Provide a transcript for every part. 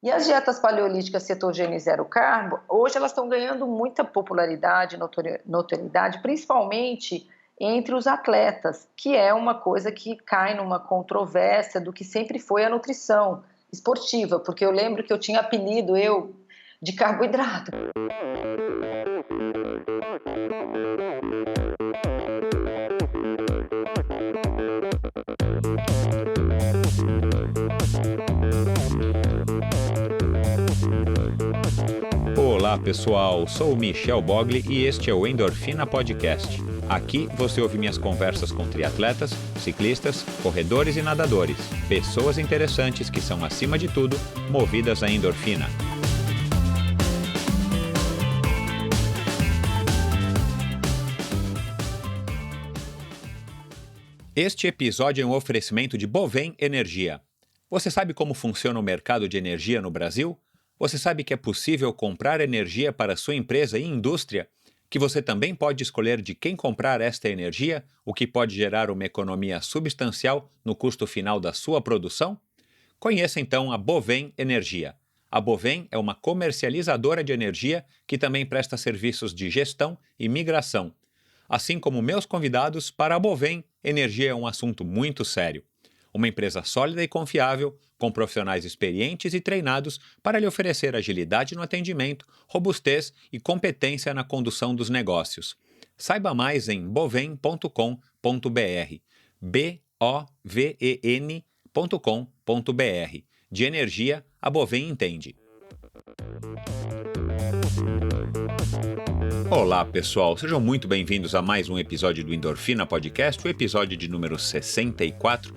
E as dietas paleolíticas cetogênica e zero carbo, hoje elas estão ganhando muita popularidade, notoriedade, principalmente entre os atletas, que é uma coisa que cai numa controvérsia do que sempre foi a nutrição esportiva, porque eu lembro que eu tinha apelido, de carboidrato. Olá pessoal, sou o Michel Bogli e este é o Endorfina Podcast. Aqui você ouve minhas conversas com triatletas, ciclistas, corredores e nadadores, pessoas interessantes que são, acima de tudo, movidas à endorfina. Este episódio é um oferecimento de Bovem Energia. Você sabe como funciona o mercado de energia no Brasil? Você sabe que é possível comprar energia para sua empresa e indústria? Que você também pode escolher de quem comprar esta energia, o que pode gerar uma economia substancial no custo final da sua produção? Conheça então a Bovem Energia. A Bovem é uma comercializadora de energia que também presta serviços de gestão e migração. Assim como meus convidados, para a Bovem, energia é um assunto muito sério. Uma empresa sólida e confiável, com profissionais experientes e treinados para lhe oferecer agilidade no atendimento, robustez e competência na condução dos negócios. Saiba mais em bovem.com.br, boven.com.br. De energia, a Bovem entende. Olá pessoal, sejam muito bem-vindos a mais um episódio do Endorfina Podcast, o episódio de número 64,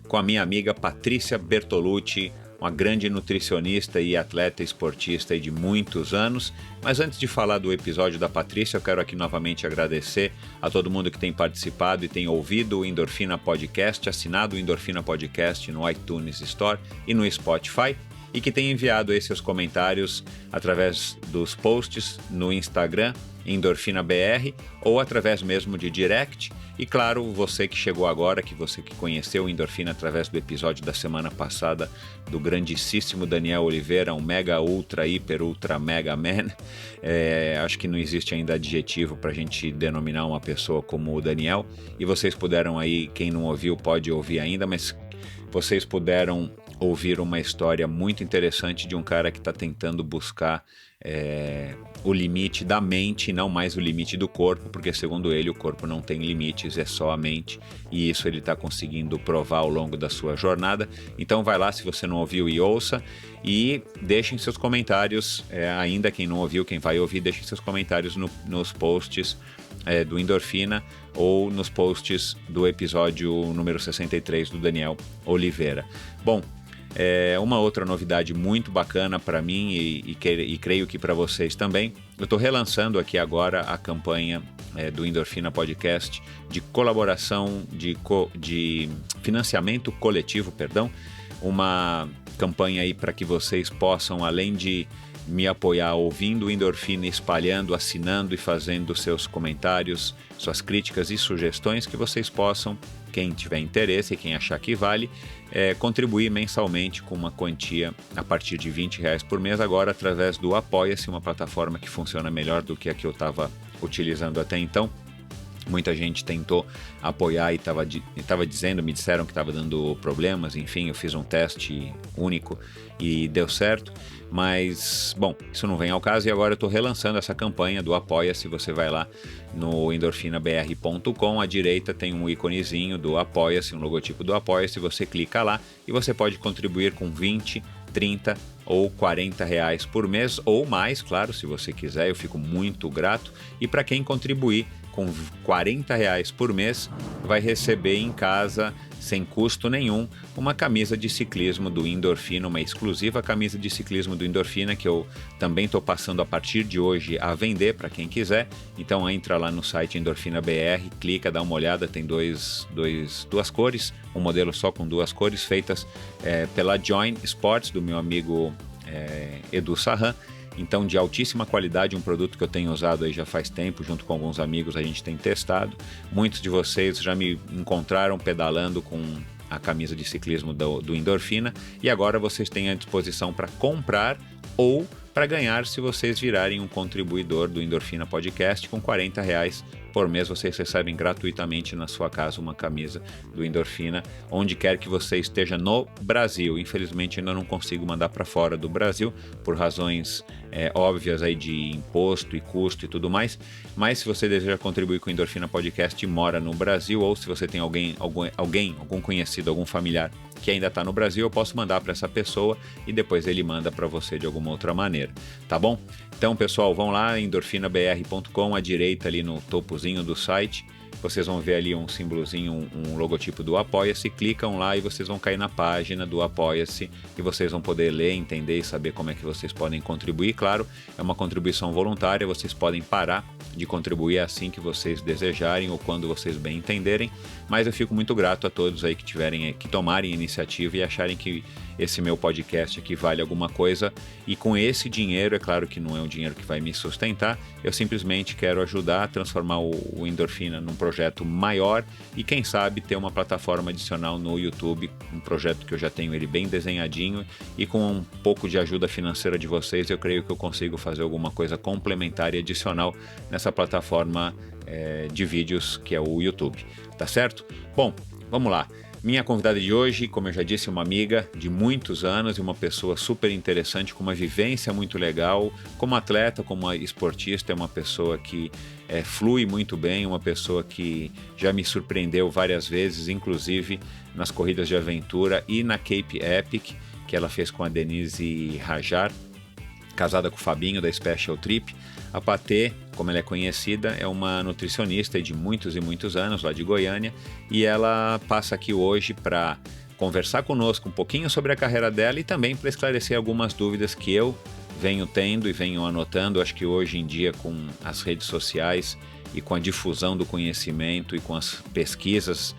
com a minha amiga Patrícia Bertolucci, uma grande nutricionista e atleta esportista de muitos anos. Mas antes de falar do episódio da Patrícia, eu quero aqui novamente agradecer a todo mundo que tem participado e tem ouvido o Endorfina Podcast, assinado o Endorfina Podcast no iTunes Store e no Spotify, e que tem enviado aí seus comentários através dos posts no Instagram, EndorfinaBR, ou através mesmo de direct. E claro, você que chegou agora, que você que conheceu o Endorfina através do episódio da semana passada do grandíssimo Daniel Oliveira, um mega ultra, hiper ultra mega man. Acho que não existe ainda adjetivo para a gente denominar uma pessoa como o Daniel. E vocês puderam aí, quem não ouviu pode ouvir ainda, mas vocês puderam ouvir uma história muito interessante de um cara que está tentando buscar o limite da mente e não mais o limite do corpo, porque segundo ele o corpo não tem limites, é só a mente, e isso ele está conseguindo provar ao longo da sua jornada. Então vai lá, se você não ouviu, e ouça, e deixem seus comentários, ainda quem não ouviu, quem vai ouvir, deixem seus comentários nos posts do Endorfina ou nos posts do episódio número 63 do Daniel Oliveira. Bom, uma outra novidade muito bacana para mim e creio que para vocês também. Eu estou relançando aqui agora a campanha do Endorfina Podcast de colaboração, de financiamento coletivo, uma campanha aí para que vocês possam, além de me apoiar ouvindo o Endorfina, espalhando, assinando e fazendo seus comentários, suas críticas e sugestões, que vocês possam, quem tiver interesse e quem achar que vale, contribuir mensalmente com uma quantia a partir de R$20 por mês, agora através do Apoia-se, uma plataforma que funciona melhor do que a que eu estava utilizando até então. Muita gente tentou apoiar e me disseram que estava dando problemas, enfim, eu fiz um teste único e deu certo, mas, bom, isso não vem ao caso e agora eu estou relançando essa campanha do Apoia-se. Você vai lá no endorfinabr.com, à direita tem um íconezinho do Apoia-se, um logotipo do Apoia-se, você clica lá e você pode contribuir com 20, 30 ou R$40 por mês, ou mais, claro, se você quiser, eu fico muito grato. E para quem contribuir com R$40 por mês, vai receber em casa, sem custo nenhum, uma camisa de ciclismo do Endorfina, uma exclusiva camisa de ciclismo do Endorfina, que eu também estou passando a partir de hoje a vender para quem quiser. Então entra lá no site Endorfina BR, clica, dá uma olhada, tem duas cores, um modelo só com duas cores, feitas pela Join Sports, do meu amigo Edu Sarran. Então, de altíssima qualidade, um produto que eu tenho usado aí já faz tempo, junto com alguns amigos a gente tem testado. Muitos de vocês já me encontraram pedalando com a camisa de ciclismo do Endorfina, e agora vocês têm à disposição para comprar ou para ganhar se vocês virarem um contribuidor do Endorfina Podcast. Com R$40 por mês vocês recebem gratuitamente na sua casa uma camisa do Endorfina, onde quer que você esteja no Brasil. Infelizmente ainda não consigo mandar para fora do Brasil, por razões óbvias aí de imposto e custo e tudo mais, mas se você deseja contribuir com o Endorfina Podcast e mora no Brasil, ou se você tem algum conhecido, algum familiar que ainda está no Brasil, eu posso mandar para essa pessoa e depois ele manda para você de alguma outra maneira, tá bom? Então, pessoal, vão lá, endorfinabr.com, à direita ali no topozinho do site, vocês vão ver ali um símbolozinho, um logotipo do Apoia-se, clicam lá e vocês vão cair na página do Apoia-se e vocês vão poder ler, entender e saber como é que vocês podem contribuir. Claro, é uma contribuição voluntária, vocês podem parar de contribuir assim que vocês desejarem ou quando vocês bem entenderem, mas eu fico muito grato a todos aí que tomarem iniciativa e acharem que esse meu podcast aqui vale alguma coisa, e com esse dinheiro, é claro que não é um dinheiro que vai me sustentar, eu simplesmente quero ajudar a transformar o Endorfina num projeto maior e quem sabe ter uma plataforma adicional no YouTube, um projeto que eu já tenho ele bem desenhadinho, e com um pouco de ajuda financeira de vocês eu creio que eu consigo fazer alguma coisa complementar e adicional nessa plataforma de vídeos que é o YouTube, tá certo? Bom, vamos lá. Minha convidada de hoje, como eu já disse, uma amiga de muitos anos e uma pessoa super interessante, com uma vivência muito legal, como atleta, como esportista, é uma pessoa que flui muito bem, uma pessoa que já me surpreendeu várias vezes, inclusive nas corridas de aventura e na Cape Epic, que ela fez com a Denise Rajar, casada com o Fabinho da Special Trip. A Patê, como ela é conhecida, é uma nutricionista de muitos e muitos anos, lá de Goiânia, e ela passa aqui hoje para conversar conosco um pouquinho sobre a carreira dela e também para esclarecer algumas dúvidas que eu venho tendo e venho anotando. Acho que hoje em dia, com as redes sociais e com a difusão do conhecimento e com as pesquisas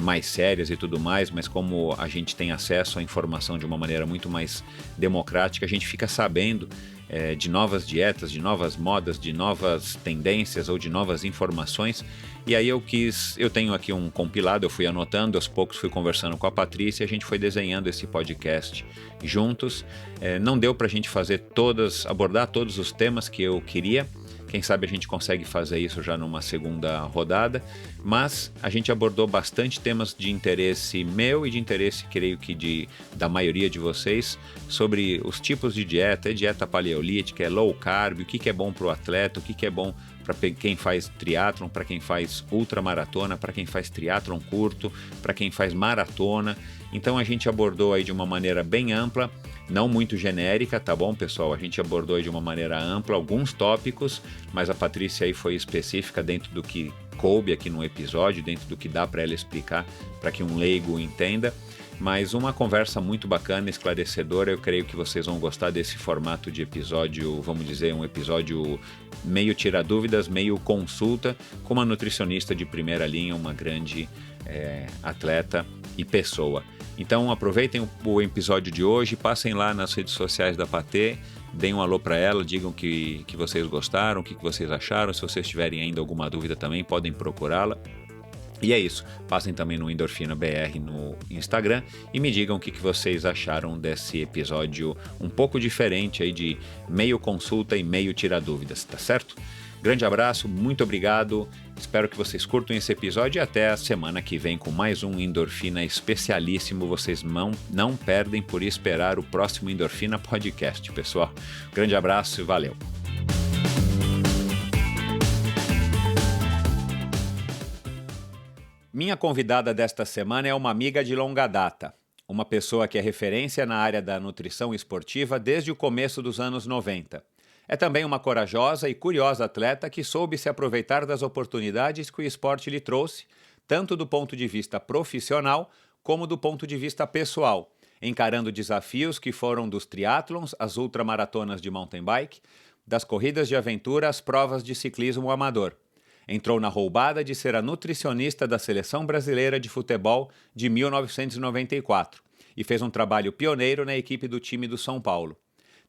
mais sérias e tudo mais, mas como a gente tem acesso à informação de uma maneira muito mais democrática, a gente fica sabendo de novas dietas, de novas modas, de novas tendências ou de novas informações. E aí eu tenho aqui um compilado, eu fui anotando, aos poucos fui conversando com a Patrícia, a gente foi desenhando esse podcast juntos. Não deu pra gente abordar todos os temas que eu queria. Quem sabe a gente consegue fazer isso já numa segunda rodada, mas a gente abordou bastante temas de interesse meu e de interesse, creio que da maioria de vocês, sobre os tipos de dieta, dieta paleolítica, low carb, o que é bom para o atleta, o que é bom para quem faz triatlon, para quem faz ultramaratona, para quem faz triatlon curto, para quem faz maratona. Então a gente abordou aí de uma maneira bem ampla, não muito genérica, tá bom, pessoal? A gente abordou aí de uma maneira ampla alguns tópicos, mas a Patrícia aí foi específica dentro do que coube aqui no episódio, dentro do que dá para ela explicar, para que um leigo entenda. Mas uma conversa muito bacana, esclarecedora. Eu creio que vocês vão gostar desse formato de episódio, vamos dizer, um episódio meio tira dúvidas, meio consulta, com uma nutricionista de primeira linha, uma grande atleta e pessoa. Então aproveitem o episódio de hoje, passem lá nas redes sociais da Patê, deem um alô para ela, digam que vocês gostaram, o que vocês acharam. Se vocês tiverem ainda alguma dúvida também, podem procurá-la. E é isso, passem também no Endorfina BR no Instagram e me digam o que vocês acharam desse episódio um pouco diferente aí, de meio consulta e meio tirar dúvidas, tá certo? Grande abraço, muito obrigado, espero que vocês curtam esse episódio e até a semana que vem com mais um Endorfina especialíssimo. Vocês não perdem por esperar o próximo Endorfina Podcast, pessoal. Grande abraço e valeu! Minha convidada desta semana é uma amiga de longa data, uma pessoa que é referência na área da nutrição esportiva desde o começo dos anos 90. É também uma corajosa e curiosa atleta que soube se aproveitar das oportunidades que o esporte lhe trouxe, tanto do ponto de vista profissional como do ponto de vista pessoal, encarando desafios que foram dos triatlons às ultramaratonas de mountain bike, das corridas de aventura às provas de ciclismo amador. Entrou na roubada de ser a nutricionista da Seleção Brasileira de Futebol de 1994 e fez um trabalho pioneiro na equipe do time do São Paulo.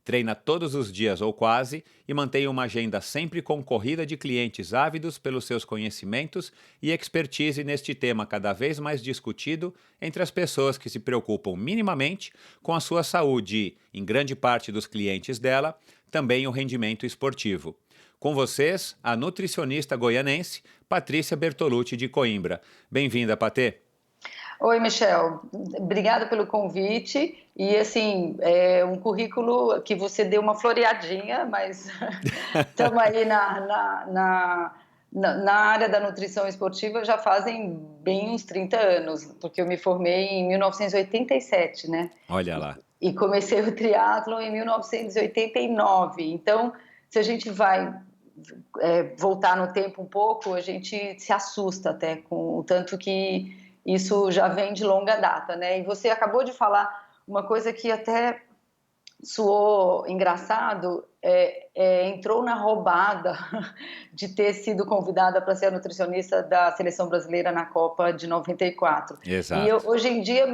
treina todos os dias ou quase e mantém uma agenda sempre concorrida de clientes ávidos pelos seus conhecimentos e expertise neste tema cada vez mais discutido entre as pessoas que se preocupam minimamente com a sua saúde e, em grande parte dos clientes dela, também o rendimento esportivo. Com vocês, a nutricionista goianense Patrícia Bertolucci de Coimbra. Bem-vinda, Patê. Oi, Michel. Obrigada pelo convite. E, assim, é um currículo que você deu uma floreadinha, mas estamos aí na área da nutrição esportiva já fazem bem uns 30 anos, porque eu me formei em 1987, né? Olha lá. E comecei o triatlon em 1989. Então, se a gente vai voltar no tempo um pouco, a gente se assusta até com o tanto que isso já vem de longa data, né? E você acabou de falar uma coisa que até soou engraçado, entrou na roubada de ter sido convidada para ser a nutricionista da seleção brasileira na Copa de 94. Exato. E hoje em dia,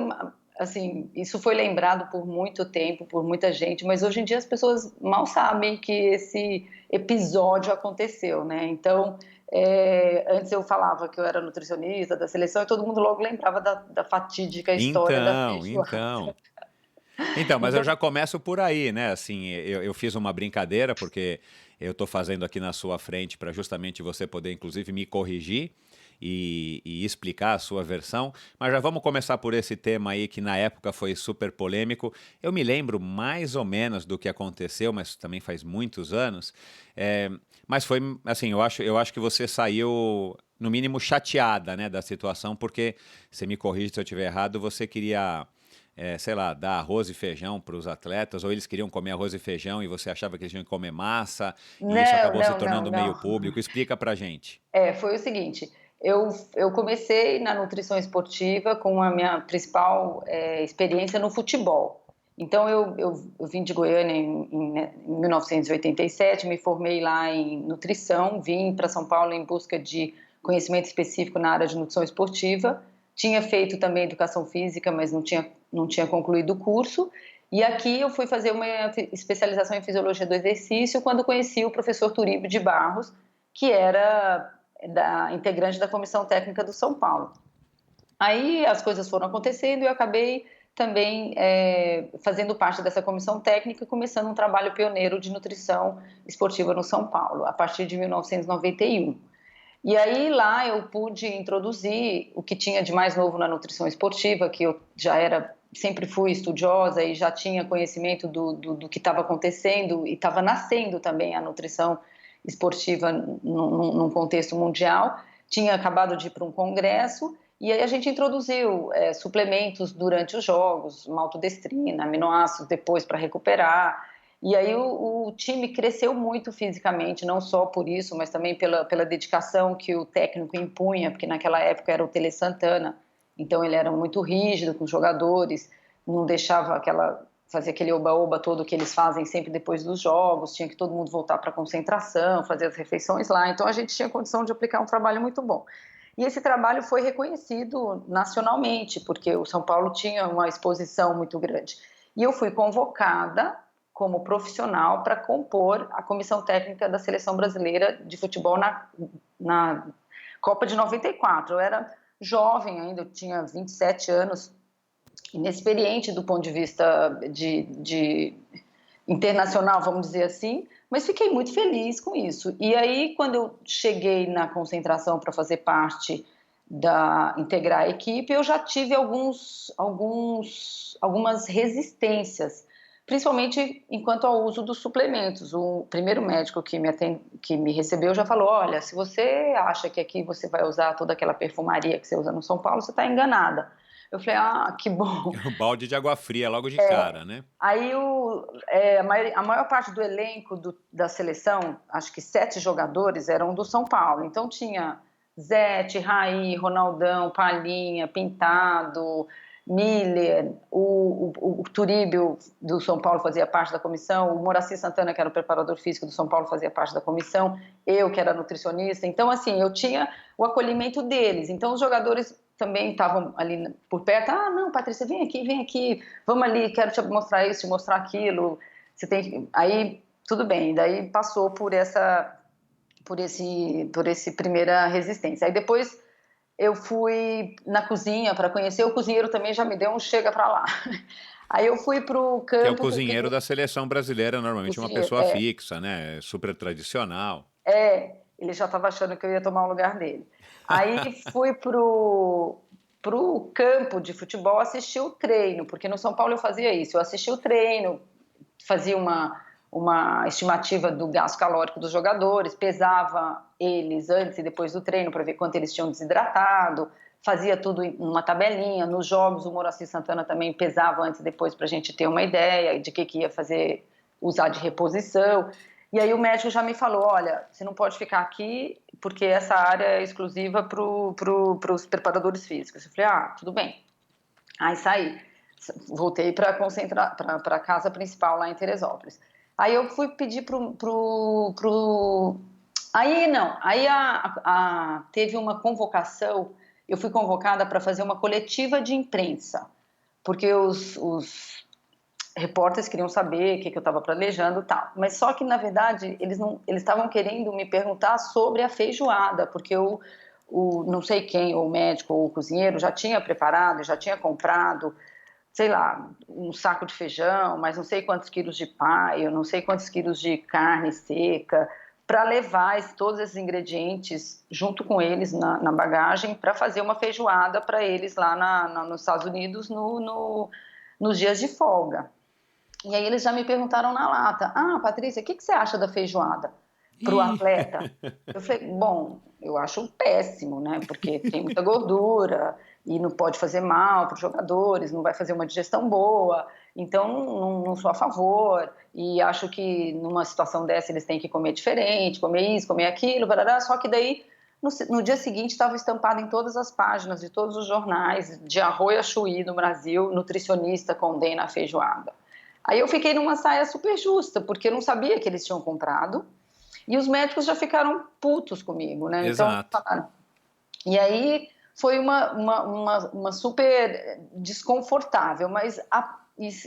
assim, isso foi lembrado por muito tempo, por muita gente, mas hoje em dia as pessoas mal sabem que esse episódio aconteceu, né? Então, antes eu falava que eu era nutricionista da seleção e todo mundo logo lembrava da fatídica história da feijoada. Então, mas eu já começo por aí, né? Assim, eu fiz uma brincadeira, porque eu estou fazendo aqui na sua frente para justamente você poder, inclusive, me corrigir e explicar a sua versão. Mas já vamos começar por esse tema aí que na época foi super polêmico. Eu me lembro mais ou menos do que aconteceu, mas também faz muitos anos. Mas foi assim, eu acho que você saiu, no mínimo, chateada, né, da situação, porque, você me corrige se eu estiver errado, você queria, sei lá, dar arroz e feijão para os atletas, ou eles queriam comer arroz e feijão e você achava que eles tinham que comer massa, e isso acabou se tornando meio público. Explica pra gente. Foi o seguinte, eu comecei na nutrição esportiva com a minha principal experiência no futebol. Então, eu vim de Goiânia em 1987, me formei lá em nutrição, vim para São Paulo em busca de conhecimento específico na área de nutrição esportiva. Tinha feito também educação física, mas não tinha concluído o curso. E aqui eu fui fazer uma especialização em fisiologia do exercício quando conheci o professor Turíbio de Barros, que era integrante da comissão técnica do São Paulo. Aí as coisas foram acontecendo e eu acabei também fazendo parte dessa comissão técnica e começando um trabalho pioneiro de nutrição esportiva no São Paulo, a partir de 1991. E aí lá eu pude introduzir o que tinha de mais novo na nutrição esportiva, que eu sempre fui estudiosa e já tinha conhecimento do que estava acontecendo e estava nascendo também a nutrição esportiva num contexto mundial. Tinha acabado de ir para um congresso e aí a gente introduziu suplementos durante os jogos, maltodestrina, aminoácidos depois para recuperar. E aí o time cresceu muito fisicamente, não só por isso, mas também pela dedicação que o técnico impunha, porque naquela época era o Tele Santana, então ele era muito rígido com os jogadores, não deixava fazer aquele oba-oba todo que eles fazem sempre depois dos jogos, tinha que todo mundo voltar para a concentração, fazer as refeições lá, então a gente tinha condição de aplicar um trabalho muito bom. E esse trabalho foi reconhecido nacionalmente, porque o São Paulo tinha uma exposição muito grande. E eu fui convocada como profissional para compor a comissão técnica da Seleção Brasileira de Futebol na Copa de 94. Eu era jovem ainda, eu tinha 27 anos, inexperiente do ponto de vista de internacional, vamos dizer assim, mas fiquei muito feliz com isso. E aí, quando eu cheguei na concentração para fazer parte integrar a equipe, eu já tive algumas resistências, principalmente enquanto ao uso dos suplementos. O primeiro médico que me recebeu já falou: olha, se você acha que aqui você vai usar toda aquela perfumaria que você usa no São Paulo, você está enganada. Eu falei: que bom. Um balde de água fria logo de cara, né? Aí a maior parte do elenco da seleção, acho que 7 jogadores, eram do São Paulo. Então tinha Zete, Raí, Ronaldão, Palhinha, Pintado, Miller, o Turíbio do São Paulo fazia parte da comissão, o Moraci Santana, que era o preparador físico do São Paulo, fazia parte da comissão, eu, que era nutricionista. Então, assim, eu tinha o acolhimento deles. Então, os jogadores também estavam ali por perto. Não, Patrícia, vem aqui, vamos ali, quero te mostrar isso, te mostrar aquilo. você tem... Aí, tudo bem, daí passou por esse primeira resistência. Aí depois eu fui na cozinha para conhecer, o cozinheiro também já me deu um chega para lá. Aí eu fui pro campo... Que é o cozinheiro da seleção brasileira, normalmente uma pessoa é, fixa, né? Super tradicional. ele já estava achando que eu ia tomar o lugar dele. Aí fui pro campo de futebol assistir o treino, porque no São Paulo eu fazia isso, eu assistia o treino, fazia uma estimativa do gasto calórico dos jogadores, pesava eles antes e depois do treino para ver quanto eles tinham desidratado, fazia tudo em uma tabelinha. Nos jogos, o Moacir Santana também pesava antes e depois para a gente ter uma ideia de que ia fazer, usar de reposição. E aí o médico já me falou, olha, você não pode ficar aqui porque essa área é exclusiva para os preparadores físicos. Eu falei, tudo bem. Aí saí, voltei para a casa principal lá em Teresópolis. Aí eu fui pedir Aí não, aí teve uma convocação, eu fui convocada para fazer uma coletiva de imprensa, porque os repórteres queriam saber o que eu estava planejando e tal. Mas só que, na verdade, eles estavam querendo me perguntar sobre a feijoada, porque não sei quem, ou o médico ou o cozinheiro, já tinha preparado, já tinha comprado, sei lá, um saco de feijão, mas não sei quantos quilos de paio, não sei quantos quilos de carne seca, para levar todos esses ingredientes junto com eles na bagagem para fazer uma feijoada para eles lá nos Estados Unidos nos dias de folga. E aí eles já me perguntaram na lata, Patrícia, o que você acha da feijoada para o atleta? Eu falei, bom, eu acho péssimo, né? Porque tem muita gordura e não pode fazer mal para os jogadores, não vai fazer uma digestão boa, então não sou a favor. E acho que numa situação dessa eles têm que comer diferente, comer isso, comer aquilo, barará. Só que daí no dia seguinte estava estampado em todas as páginas de todos os jornais, de arroz a chuí no Brasil, nutricionista condena a feijoada. Aí eu fiquei numa saia super justa, porque eu não sabia que eles tinham comprado, e os médicos já ficaram putos comigo, né? Exato. Então, e aí foi uma super desconfortável, mas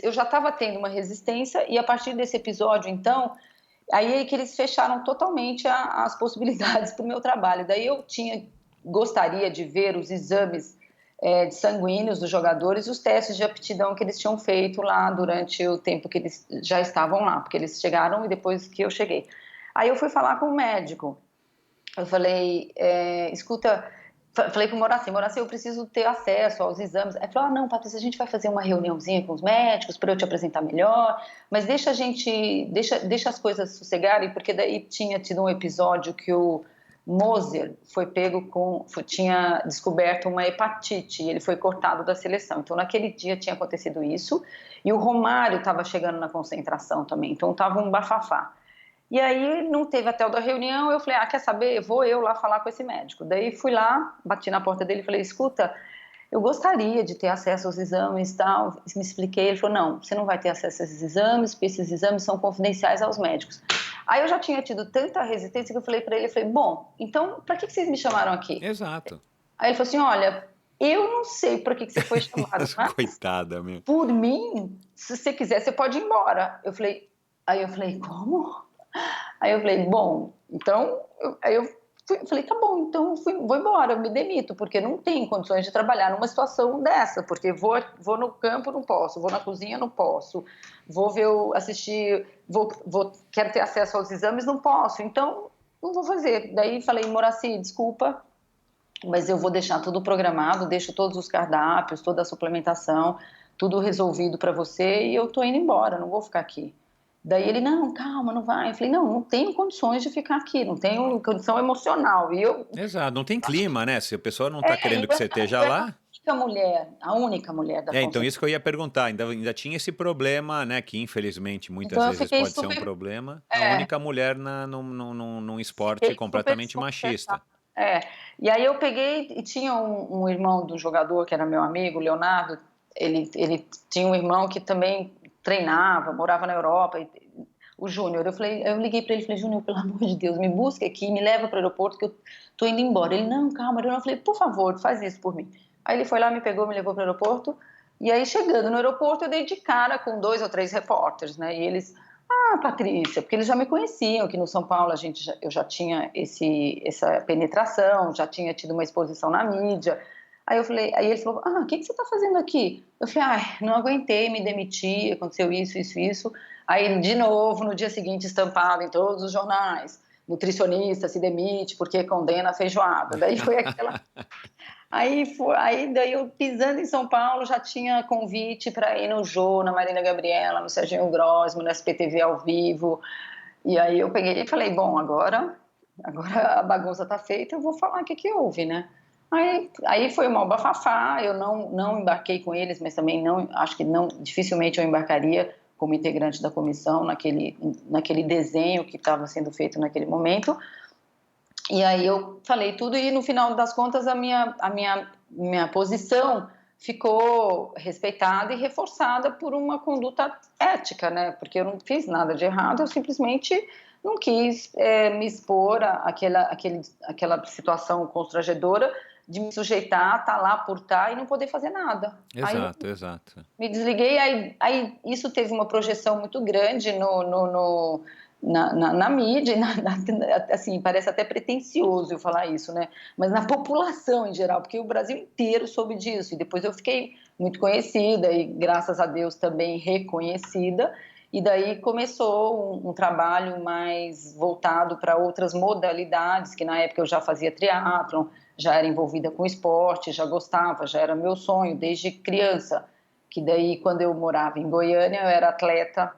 eu já estava tendo uma resistência, e a partir desse episódio, então, aí é que eles fecharam totalmente as possibilidades para o meu trabalho. Daí eu gostaria de ver os exames de sanguíneos dos jogadores, os testes de aptidão que eles tinham feito lá durante o tempo que eles já estavam lá, porque eles chegaram e depois que eu cheguei. Aí eu fui falar com o médico, eu falei, escuta, falei com o Moacir, eu preciso ter acesso aos exames. Aí ele falou, não, Patrícia, a gente vai fazer uma reuniãozinha com os médicos para eu te apresentar melhor, mas deixa as coisas sossegarem, porque daí tinha tido um episódio que o Moser tinha descoberto uma hepatite e ele foi cortado da seleção. Então, naquele dia tinha acontecido isso. E o Romário estava chegando na concentração também. Então, estava um bafafá. E aí, não teve até o da reunião. Eu falei, quer saber? Vou eu lá falar com esse médico. Daí, fui lá, bati na porta dele e falei, escuta, eu gostaria de ter acesso aos exames e tal. Me expliquei. Ele falou, não, você não vai ter acesso a esses exames, porque esses exames são confidenciais aos médicos. Aí eu já tinha tido tanta resistência que eu falei para ele, bom, então, para que vocês me chamaram aqui? Exato. Aí ele falou assim, olha, eu não sei para que você foi chamado, mas coitada, meu. Por mim, se você quiser, você pode ir embora. Aí eu falei, como? Aí eu falei, bom, então, falei, tá bom, então vou embora, eu me demito, porque não tenho condições de trabalhar numa situação dessa, porque vou no campo, não posso, vou na cozinha, não posso, quero ter acesso aos exames, não posso, então não vou fazer. Daí falei, Moacir, desculpa, mas eu vou deixar tudo programado, deixo todos os cardápios, toda a suplementação, tudo resolvido para você e eu tô indo embora, não vou ficar aqui. Daí ele, não, calma, não vai. Eu falei, não tenho condições de ficar aqui, não tenho condição emocional. Exato, não tem clima, né? Se a pessoa não está querendo que você esteja lá... A única mulher da então isso que eu ia perguntar, ainda tinha esse problema, né, que infelizmente muitas vezes pode ser um problema, a única mulher num esporte completamente machista. E aí eu peguei e tinha um irmão do jogador que era meu amigo, Leonardo, ele tinha um irmão que também treinava, morava na Europa, o Júnior. Eu liguei para ele e falei, Júnior, pelo amor de Deus, me busca aqui, me leva para o aeroporto que eu tô indo embora. Ele, não, calma. Eu falei, por favor, faz isso por mim. Aí ele foi lá, me pegou, me levou para o aeroporto, e aí chegando no aeroporto eu dei de cara com 2 ou 3 repórteres, né, e eles, Ah, Patrícia, porque eles já me conheciam, que no São Paulo eu já tinha essa penetração, já tinha tido uma exposição na mídia. Aí ele falou, o que você está fazendo aqui? Eu falei, não aguentei, me demiti, aconteceu isso, isso, isso. Aí, de novo, no dia seguinte, estampado em todos os jornais, nutricionista se demite porque condena a feijoada. Daí foi aquela... Daí eu pisando em São Paulo, já tinha convite para ir no Jô, na Marília Gabriela, no Serginho Grosmo, no SPTV ao vivo. E aí eu peguei e falei, bom, agora a bagunça tá feita, eu vou falar o que houve, né? Aí foi uma bafafá, eu não embarquei com eles, mas também acho que dificilmente eu embarcaria como integrante da comissão naquele desenho que estava sendo feito naquele momento. E aí eu falei tudo e no final das contas a minha posição ficou respeitada e reforçada por uma conduta ética, né? Porque eu não fiz nada de errado, eu simplesmente não quis me expor àquela situação constrangedora de me sujeitar, estar lá por estar e não poder fazer nada. Exato, exato. Me desliguei, aí isso teve uma projeção muito grande na mídia, assim, parece até pretensioso eu falar isso, né? Mas na população em geral, porque o Brasil inteiro soube disso. E depois eu fiquei muito conhecida e, graças a Deus, também reconhecida. E daí começou um trabalho mais voltado para outras modalidades, que na época eu já fazia triatlon, já era envolvida com esporte, já gostava, já era meu sonho desde criança. Que daí, quando eu morava em Goiânia, eu era atleta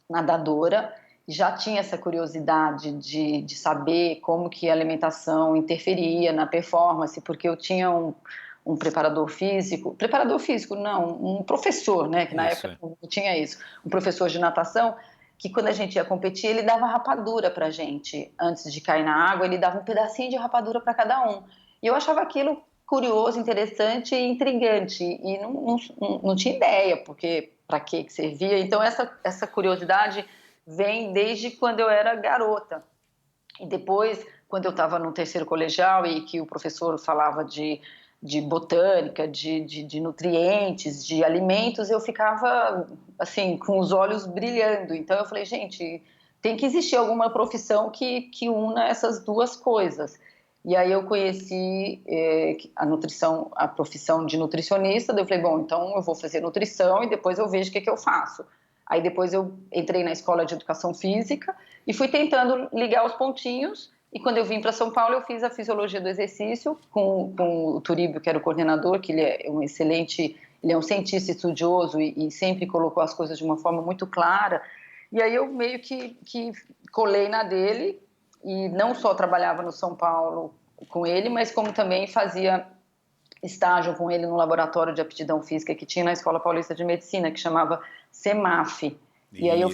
nadadora, já tinha essa curiosidade de saber como que a alimentação interferia na performance, porque eu tinha um preparador físico não, um professor, né, que na época não tinha isso, um professor de natação, que quando a gente ia competir, ele dava rapadura pra gente, antes de cair na água, ele dava um pedacinho de rapadura para cada um, e eu achava aquilo curioso, interessante e intrigante, e não tinha ideia, porque para que servia, então essa curiosidade vem desde quando eu era garota. E depois, quando eu estava no terceiro colegial e que o professor falava de botânica, de nutrientes, de alimentos, eu ficava, assim, com os olhos brilhando. Então eu falei, gente, tem que existir alguma profissão que una essas duas coisas. E aí eu conheci a profissão de nutricionista, daí eu falei, bom, então eu vou fazer nutrição e depois eu vejo o que eu faço. Aí depois eu entrei na escola de educação física e fui tentando ligar os pontinhos. E quando eu vim para São Paulo, eu fiz a fisiologia do exercício com o Turíbio, que era o coordenador, que ele é um excelente, ele é um cientista estudioso e sempre colocou as coisas de uma forma muito clara. E aí eu meio que colei na dele e não só trabalhava no São Paulo com ele, mas como também fazia estágio com ele no laboratório de aptidão física que tinha na Escola Paulista de Medicina, que chamava CEMAF. E aí eu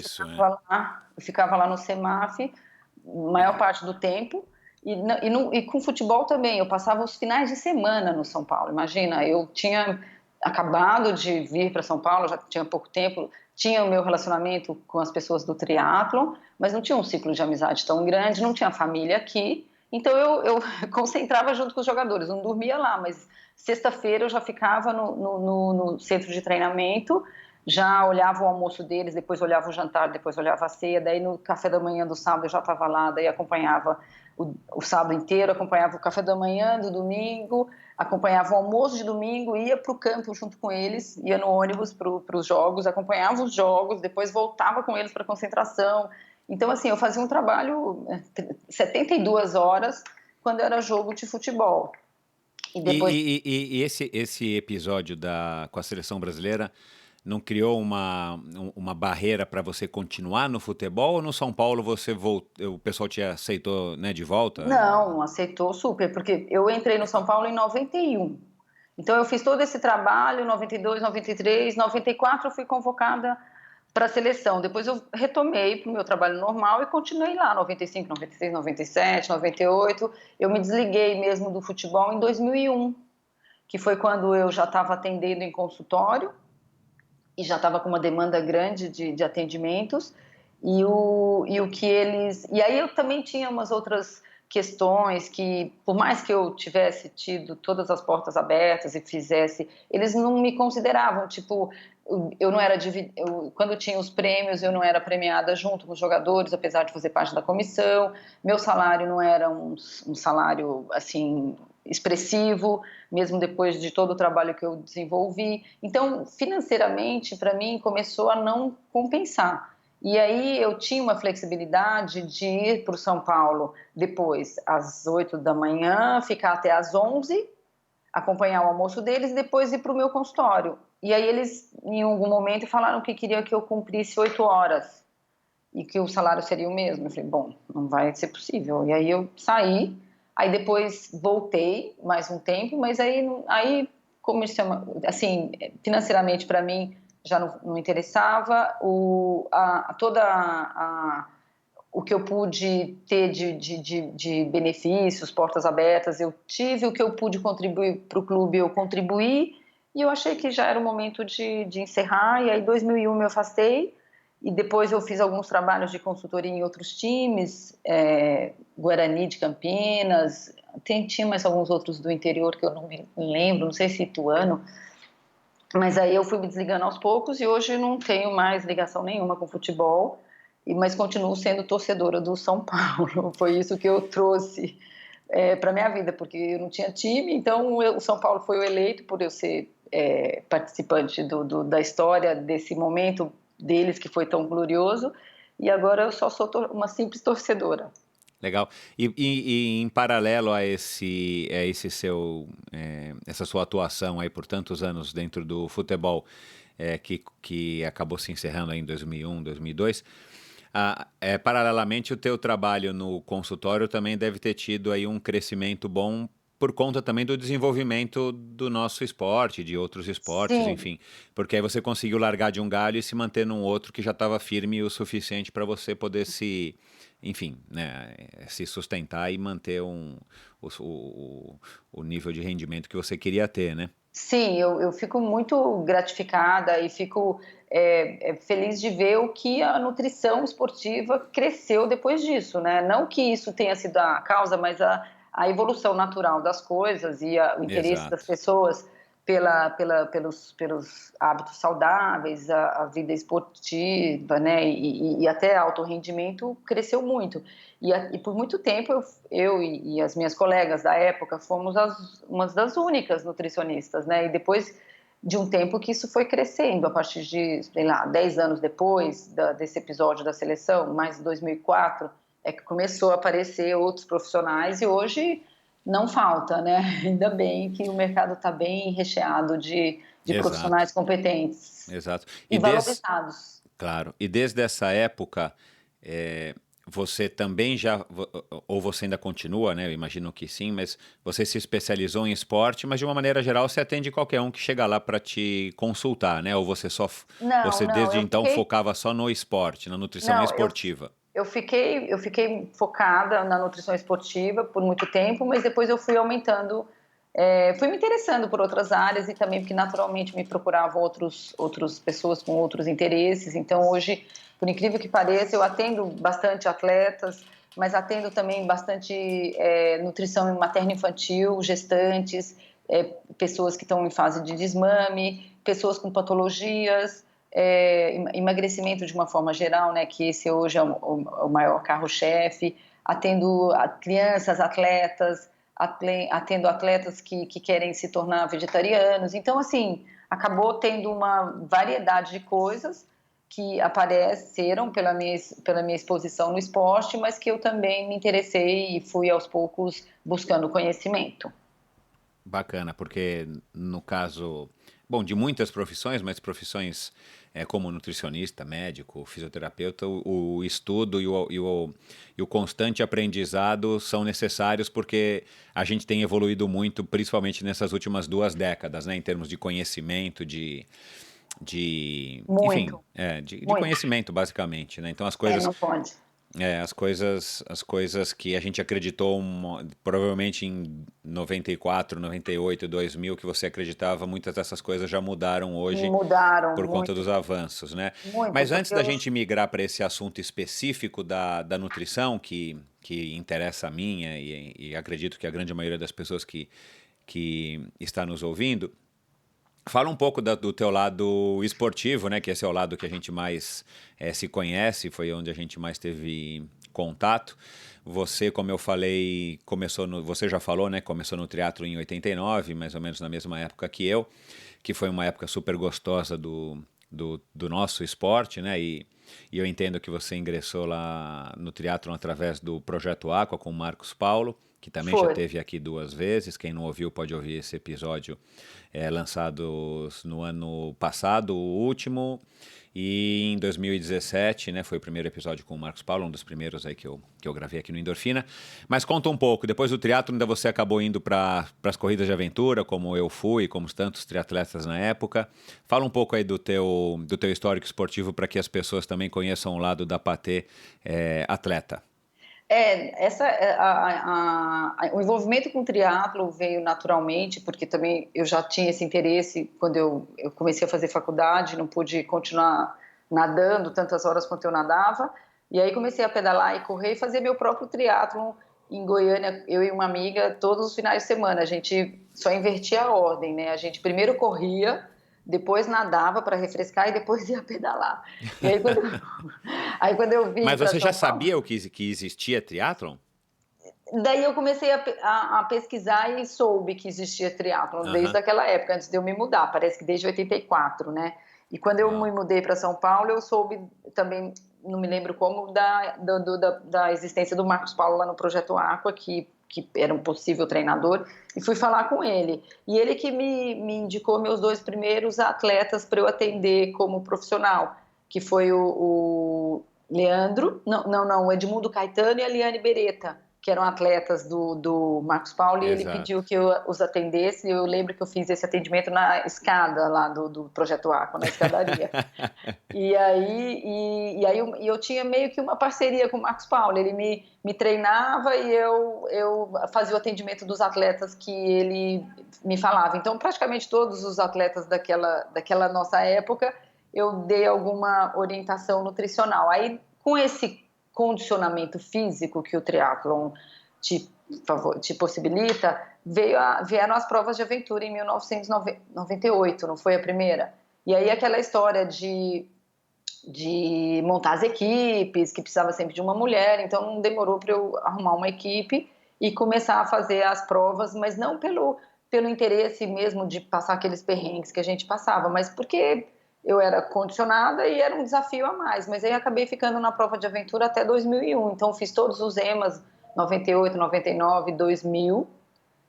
ficava lá no CEMAF a maior parte do tempo, e com futebol também. Eu passava os finais de semana no São Paulo. Imagina, eu tinha acabado de vir para São Paulo, já tinha pouco tempo, tinha o meu relacionamento com as pessoas do triatlon, mas não tinha um ciclo de amizade tão grande, não tinha família aqui, então eu concentrava junto com os jogadores, não dormia lá, mas sexta-feira eu já ficava no centro de treinamento, já olhava o almoço deles, depois olhava o jantar, depois olhava a ceia, daí no café da manhã do sábado eu já estava lá, daí acompanhava o sábado inteiro, acompanhava o café da manhã do domingo, acompanhava o almoço de domingo, ia para o campo junto com eles, ia no ônibus para os jogos, acompanhava os jogos, depois voltava com eles para a concentração. Então, assim, eu fazia um trabalho 72 horas quando era jogo de futebol. E, depois... e esse episódio com a seleção brasileira não criou uma barreira para você continuar no futebol, ou no São Paulo o pessoal te aceitou, né, de volta? Não, aceitou super, porque eu entrei no São Paulo em 91. Então eu fiz todo esse trabalho, 92, 93, 94 eu fui convocada para a seleção. Depois eu retomei para o meu trabalho normal e continuei lá, 95, 96, 97, 98. Eu me desliguei mesmo do futebol em 2001, que foi quando eu já estava atendendo em consultório, e já estava com uma demanda grande de atendimentos, e o que eles... E aí eu também tinha umas outras questões que, por mais que eu tivesse tido todas as portas abertas e fizesse, eles não me consideravam, tipo, eu não era quando tinha os prêmios, eu não era premiada junto com os jogadores, apesar de fazer parte da comissão. Meu salário não era um salário assim expressivo, mesmo depois de todo o trabalho que eu desenvolvi. Então, financeiramente, para mim, começou a não compensar. E aí eu tinha uma flexibilidade de ir para o São Paulo depois às 8 da manhã, ficar até às 11, acompanhar o almoço deles e depois ir para o meu consultório. E aí eles, em algum momento, falaram que queriam que eu cumprisse 8 horas e que o salário seria o mesmo. Eu falei, bom, não vai ser possível. E aí eu saí, aí depois voltei mais um tempo, mas aí como chama, assim, financeiramente para mim já não interessava, o que eu pude ter de benefícios, portas abertas, eu tive, o que eu pude contribuir para o clube, eu contribuí, e eu achei que já era o momento de encerrar, e aí em 2001 me afastei, e depois eu fiz alguns trabalhos de consultoria em outros times, Guarani de Campinas, tinha mais alguns outros do interior que eu não me lembro, não sei se Ituano, mas aí eu fui me desligando aos poucos e hoje não tenho mais ligação nenhuma com futebol, mas continuo sendo torcedora do São Paulo. Foi isso que eu trouxe para a minha vida, porque eu não tinha time, então o São Paulo foi o eleito por eu ser participante da história desse momento deles que foi tão glorioso, e agora eu só sou uma simples torcedora. Legal. E em paralelo a essa sua atuação aí por tantos anos dentro do futebol, que acabou se encerrando aí em 2001, 2002, paralelamente o teu trabalho no consultório também deve ter tido aí um crescimento bom por conta também do desenvolvimento do nosso esporte, de outros esportes, Sim. enfim. Porque aí você conseguiu largar de um galho e se manter num outro que já estava firme o suficiente para você poder enfim, né, se sustentar e manter o nível de rendimento que você queria ter, né? Sim, eu fico muito gratificada e fico feliz de ver o que a nutrição esportiva cresceu depois disso, né? Não que isso tenha sido a causa, mas a evolução natural das coisas e o interesse das Exato. pessoas pelos hábitos saudáveis, a vida esportiva, né? E até alto rendimento cresceu muito. E por muito tempo eu e as minhas colegas da época fomos umas das únicas nutricionistas, né? E depois de um tempo que isso foi crescendo, a partir de, sei lá, 10 anos depois desse episódio da seleção, mais de 2004, é que começou a aparecer outros profissionais e hoje não falta, né? Ainda bem que o mercado está bem recheado de Exato, profissionais competentes exato. e valorizados. Claro, e desde essa época, você também ou você ainda continua, né? Eu imagino que sim, mas você se especializou em esporte, mas de uma maneira geral você atende qualquer um que chega lá para te consultar, né? Ou você Não, desde eu então fiquei, focava só no esporte, na nutrição não, esportiva. eu fiquei focada na nutrição esportiva por muito tempo, mas depois eu fui aumentando, fui me interessando por outras áreas e também porque naturalmente me procuravam outras pessoas com outros interesses. Então hoje, por incrível que pareça, eu atendo bastante atletas, mas atendo também bastante nutrição materno-infantil, gestantes, pessoas que estão em fase de desmame, pessoas com patologias, emagrecimento de uma forma geral, né, que esse hoje é o maior carro-chefe, atendo crianças, atletas, atendo atletas que querem se tornar vegetarianos. Então, assim, acabou tendo uma variedade de coisas que apareceram pela minha exposição no esporte, mas que eu também me interessei e fui aos poucos buscando conhecimento. Bacana, porque no caso, bom, de muitas profissões, mas profissões como nutricionista, médico, fisioterapeuta, o estudo e o constante aprendizado são necessários porque a gente tem evoluído muito, principalmente nessas últimas 2 décadas, né, em termos de conhecimento, enfim, Muito, de muito. conhecimento, basicamente, né? Então as coisas Não pode. As coisas que a gente acreditou, provavelmente em 94, 98, 2000, que você acreditava, muitas dessas coisas já mudaram hoje Mudaram por conta muito, dos avanços, né? muito, Mas antes porque da eu... gente migrar para esse assunto específico da nutrição, que interessa a minha e acredito que a grande maioria das pessoas que está nos ouvindo, fala um pouco do teu lado esportivo, né? Que esse é o lado que a gente mais se conhece, foi onde a gente mais teve contato. Você, como eu falei, você já falou, né? Começou no triatlo em 89, mais ou menos na mesma época que eu, que foi uma época super gostosa do nosso esporte, né? E eu entendo que você ingressou lá no triatlon através do Projeto Aqua com o Marcos Paulo, que também já Foi. esteve aqui 2 vezes. Quem não ouviu pode ouvir esse episódio lançado no ano passado, o último. E em 2017, né, foi o primeiro episódio com o Marcos Paulo, um dos primeiros aí que eu gravei aqui no Endorfina. Mas conta um pouco, depois do triatlo ainda você acabou indo para as corridas de aventura, como eu fui, como tantos triatletas na época. Fala um pouco aí do teu histórico esportivo para que as pessoas também conheçam o lado da Patê atleta. O envolvimento com o triatlo veio naturalmente, porque também eu já tinha esse interesse quando eu comecei a fazer faculdade, não pude continuar nadando tantas horas quanto eu nadava, e aí comecei a pedalar e correr e fazer meu próprio triatlo em Goiânia, eu e uma amiga, todos os finais de semana. A gente só invertia a ordem, né? A gente primeiro corria, depois nadava para refrescar e depois ia pedalar. E aí quando eu vim Mas para você já São Paulo... sabia que existia triatlon? Daí eu comecei a pesquisar e soube que existia triatlon desde Aham. aquela época, antes de eu me mudar, parece que desde 84, né? E quando eu me Uau. mudei para São Paulo, eu soube também, não me lembro como, da existência do Marcos Paulo lá no Projeto Aqua, que era um possível treinador, e fui falar com ele. E ele que me indicou meus 2 primeiros atletas para eu atender como profissional, que foi o Leandro, o Edmundo Caetano e a Liane Beretta, que eram atletas do Marcos Paulo, e ele pediu Exato. que eu os atendesse. Eu lembro que eu fiz esse atendimento na escada lá do Projeto Aqua, na escadaria. E aí eu tinha meio que uma parceria com o Marcos Paulo. Ele me treinava e eu fazia o atendimento dos atletas que ele me falava. Então, praticamente todos os atletas daquela nossa época, eu dei alguma orientação nutricional. Aí, com esse condicionamento físico que o triatlon te possibilita, vieram as provas de aventura em 1998, não foi a primeira? E aí aquela história de montar as equipes, que precisava sempre de uma mulher, então não demorou para eu arrumar uma equipe e começar a fazer as provas, mas não pelo interesse mesmo de passar aqueles perrengues que a gente passava, mas porque eu era condicionada e era um desafio a mais. Mas aí acabei ficando na prova de aventura até 2001, então fiz todos os EMAs, 98, 99, 2000.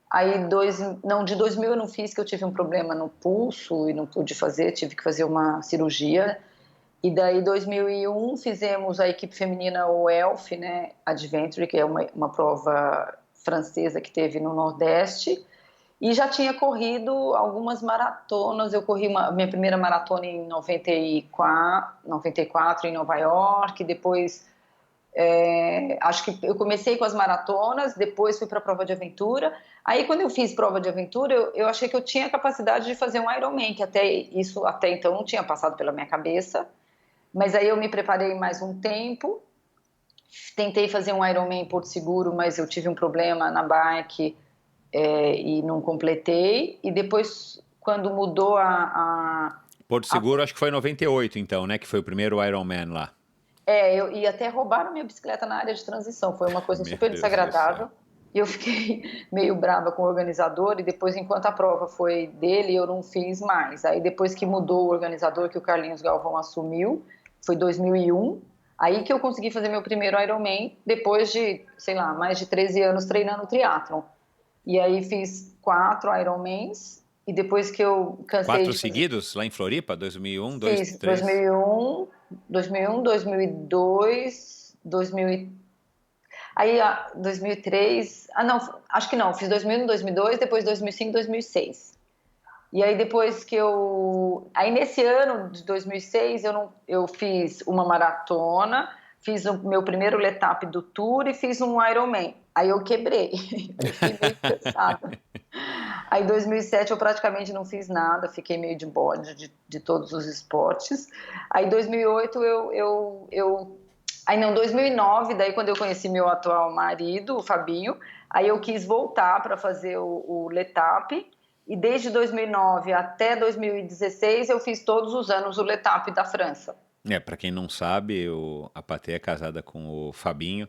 Aí, de 2000 eu não fiz, que eu tive um problema no pulso e não pude fazer, tive que fazer uma cirurgia. E daí, 2001, fizemos a equipe feminina, o ELF, né, Adventure, que é uma prova francesa que teve no Nordeste. E já tinha corrido algumas maratonas. Eu corri minha primeira maratona em 94 em Nova York. Depois, acho que eu comecei com as maratonas, depois fui para a prova de aventura. Aí, quando eu fiz prova de aventura, eu achei que eu tinha capacidade de fazer um Ironman, que até então não tinha passado pela minha cabeça. Mas aí eu me preparei mais um tempo, tentei fazer um Ironman em Porto Seguro, mas eu tive um problema na bike e não completei. E depois, quando mudou Porto Seguro, acho que foi em 98, então, né? Que foi o primeiro Ironman lá. E até roubaram minha bicicleta na área de transição. Foi uma coisa Meu super Deus do céu. desagradável. E eu fiquei meio brava com o organizador. E depois, enquanto a prova foi dele, eu não fiz mais. Aí depois que mudou o organizador, que o Carlinhos Galvão assumiu, foi 2001. Aí que eu consegui fazer meu primeiro Ironman, depois de, sei lá, mais de 13 anos treinando triatlon. E aí fiz 4 Ironmans. E depois que eu cansei 4 de fazer... seguidos lá em Floripa? 2001, 2, Fiz 3? 2001, 2002, 2000, aí 2003, não, acho que não, fiz 2001, 2002, depois 2005, 2006. E aí depois aí nesse ano de 2006 eu fiz uma maratona, fiz o meu primeiro letap do Tour e fiz um Ironman. Aí eu quebrei, eu fiquei meio cansada. Aí em 2007 eu praticamente não fiz nada, fiquei meio de bode de todos os esportes. Aí em 2008 Aí não, 2009, daí quando eu conheci meu atual marido, o Fabinho, aí eu quis voltar para fazer o Letap, e desde 2009 até 2016 eu fiz todos os anos o Letap da França. Para quem não sabe, a Patê é casada com o Fabinho,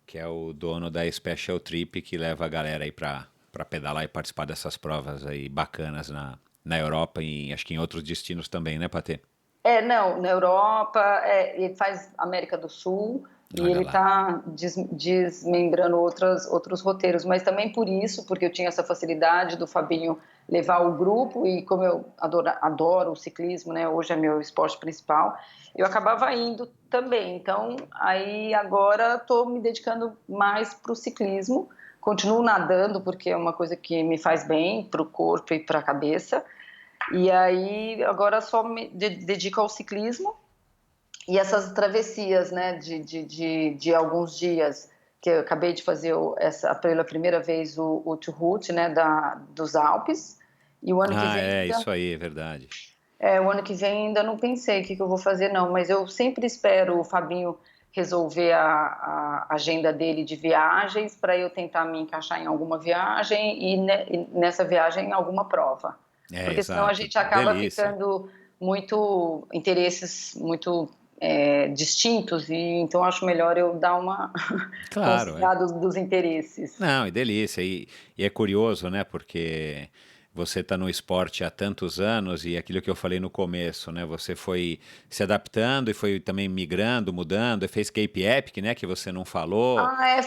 que é o dono da Special Trip, que leva a galera aí para pedalar e participar dessas provas aí bacanas na Europa e acho que em outros destinos também, né, Patê? Não, na Europa, ele faz América do Sul e Olha ele lá. está desmembrando outros roteiros, mas também por isso, porque eu tinha essa facilidade do Fabinho levar o grupo e como eu adoro o ciclismo, né, hoje é meu esporte principal, eu acabava indo também. Então, aí agora estou me dedicando mais para o ciclismo, continuo nadando porque é uma coisa que me faz bem para o corpo e para a cabeça. E aí agora só me dedico ao ciclismo e essas travessias, né, de alguns dias, que eu acabei de fazer pela primeira vez o Route, né, dos Alpes, e o ano que Ah, vem é, ainda, isso aí, é verdade. o ano que vem ainda não pensei o que eu vou fazer não, mas eu sempre espero o Fabinho resolver a agenda dele de viagens para eu tentar me encaixar em alguma viagem e nessa viagem em alguma prova. É, Porque senão a exato. gente acaba Delícia. ficando interesses muito distintos, e então acho melhor eu dar uma Claro, é. conciliada dos interesses. Não, e delícia. E é curioso, né? Porque você está no esporte há tantos anos e aquilo que eu falei no começo, né? Você foi se adaptando e foi também migrando, mudando, e fez Cape Epic, né? Que você não falou.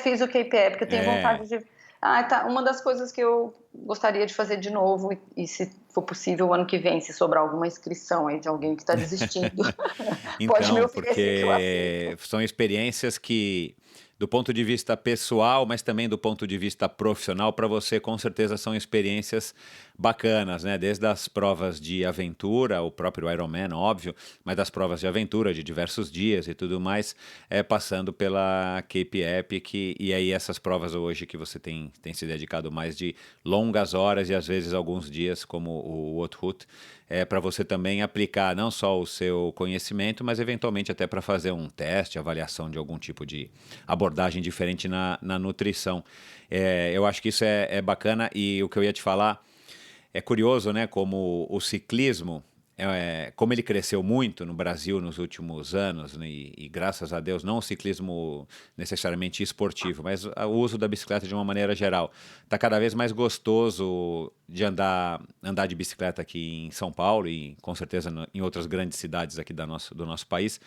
Fiz o Cape Epic, eu tenho É. vontade de... tá. Uma das coisas que eu gostaria de fazer de novo, e se for possível, o ano que vem, se sobrar alguma inscrição aí de alguém que está desistindo, pode me Então, oferecer que eu aceito. porque são experiências que, do ponto de vista pessoal, mas também do ponto de vista profissional, para você com certeza são experiências bacanas, né? Desde as provas de aventura, o próprio Ironman, óbvio, mas das provas de aventura de diversos dias e tudo mais, passando pela Cape Epic, e aí essas provas hoje que você tem se dedicado mais de longas horas e às vezes alguns dias, como o Outroute, para você também aplicar não só o seu conhecimento, mas eventualmente até para fazer um teste, avaliação de algum tipo de abordagem diferente na nutrição. Eu acho que isso é bacana e o que eu ia te falar é curioso, né? Como o ciclismo, como ele cresceu muito no Brasil nos últimos anos, né, e graças a Deus, não o ciclismo necessariamente esportivo, mas o uso da bicicleta de uma maneira geral. Está cada vez mais gostoso de andar de bicicleta aqui em São Paulo e com certeza em outras grandes cidades aqui do nosso país.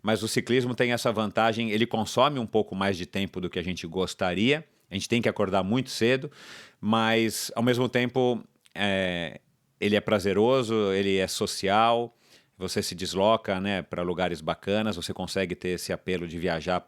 Mas o ciclismo tem essa vantagem, ele consome um pouco mais de tempo do que a gente gostaria. A gente tem que acordar muito cedo, mas ao mesmo tempo ele é prazeroso, ele é social, você se desloca, né, para lugares bacanas, você consegue ter esse apelo de viajar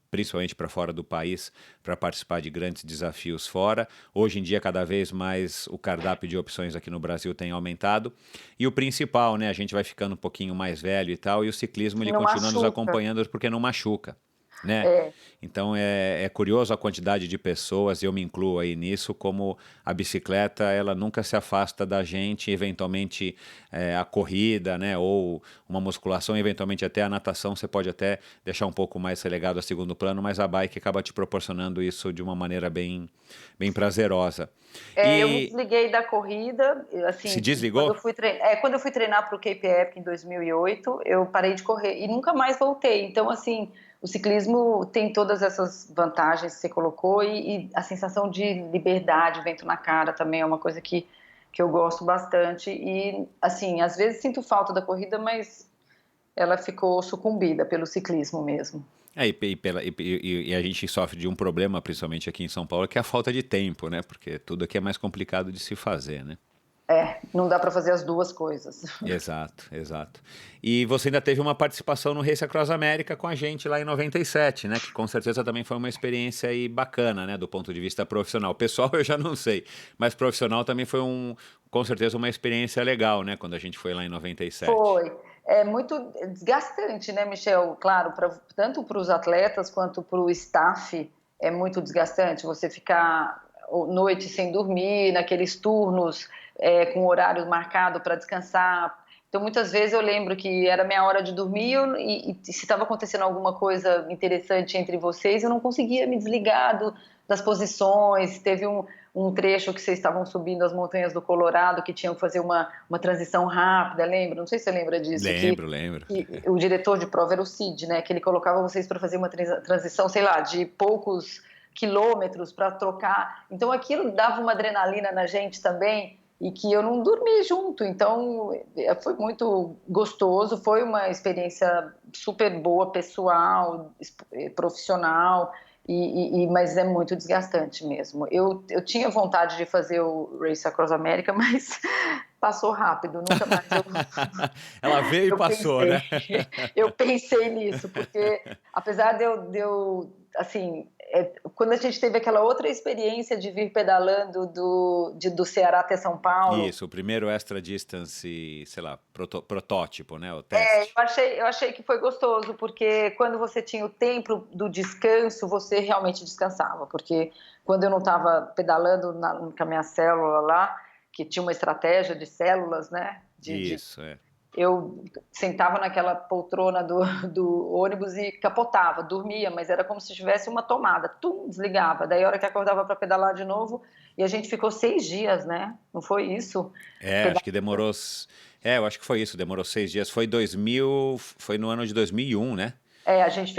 principalmente para fora do país, para participar de grandes desafios fora. Hoje em dia, cada vez mais o cardápio de opções aqui no Brasil tem aumentado. E o principal, né, a gente vai ficando um pouquinho mais velho e tal, e o ciclismo ele Não continua nos machuca. acompanhando porque não machuca, né? É, Então é curioso a quantidade de pessoas, e eu me incluo aí nisso, como a bicicleta ela nunca se afasta da gente, eventualmente a corrida, né, ou uma musculação, eventualmente até a natação, você pode até deixar um pouco mais relegado a segundo plano, mas a bike acaba te proporcionando isso de uma maneira bem prazerosa. eu me E desliguei da corrida, se assim, desligou? quando eu fui treinar para o Cape Epic em 2008, eu parei de correr e nunca mais voltei. Então, assim, o ciclismo tem todas essas vantagens que você colocou e a sensação de liberdade, vento na cara também é uma coisa que eu gosto bastante. E, assim, às vezes sinto falta da corrida, mas ela ficou sucumbida pelo ciclismo mesmo. E a gente sofre de um problema, principalmente aqui em São Paulo, que é a falta de tempo, né? Porque tudo aqui é mais complicado de se fazer, né? Não dá para fazer as duas coisas. Exato, exato. E você ainda teve uma participação no Race Across America com a gente lá em 97, né? Que com certeza também foi uma experiência aí bacana, né? Do ponto de vista profissional. Pessoal, eu já não sei, mas profissional também foi com certeza uma experiência legal, né? Quando a gente foi lá em 97. Foi. é muito desgastante, né, Michel? Claro, tanto para os atletas quanto para o staff é muito desgastante você ficar noite sem dormir, naqueles turnos com horário marcado para descansar. Então, muitas vezes eu lembro que era minha hora de dormir e se estava acontecendo alguma coisa interessante entre vocês, eu não conseguia me desligar das posições. Teve um trecho que vocês estavam subindo as montanhas do Colorado, que tinham que fazer uma transição rápida, lembra? Não sei se você lembra disso. Lembro. Que o diretor de prova era o Cid, né? Que ele colocava vocês para fazer uma transição, sei lá, de poucos quilômetros para trocar. Então aquilo dava uma adrenalina na gente também e que eu não dormi junto. Então foi muito gostoso, foi uma experiência super boa, pessoal, profissional. Mas é muito desgastante mesmo. Eu tinha vontade de fazer o Race Across America, mas passou rápido, nunca mais Ela veio e passou, pensei, né? eu pensei nisso, porque apesar de eu assim, quando a gente teve aquela outra experiência de vir pedalando do Ceará até São Paulo. Isso, o primeiro extra distance, sei lá, protótipo, né? O teste. Eu achei que foi gostoso, porque quando você tinha o tempo do descanso, você realmente descansava, porque quando eu não estava pedalando com a minha célula lá, que tinha uma estratégia de células, né? Isso, Eu sentava naquela poltrona do ônibus e capotava, dormia, mas era como se tivesse uma tomada, desligava. Daí a hora que acordava para pedalar de novo, e a gente ficou 6 dias, né? Não foi isso? acho que demorou. Eu acho que foi isso, demorou 6 dias. Foi no ano de 2001, né? A gente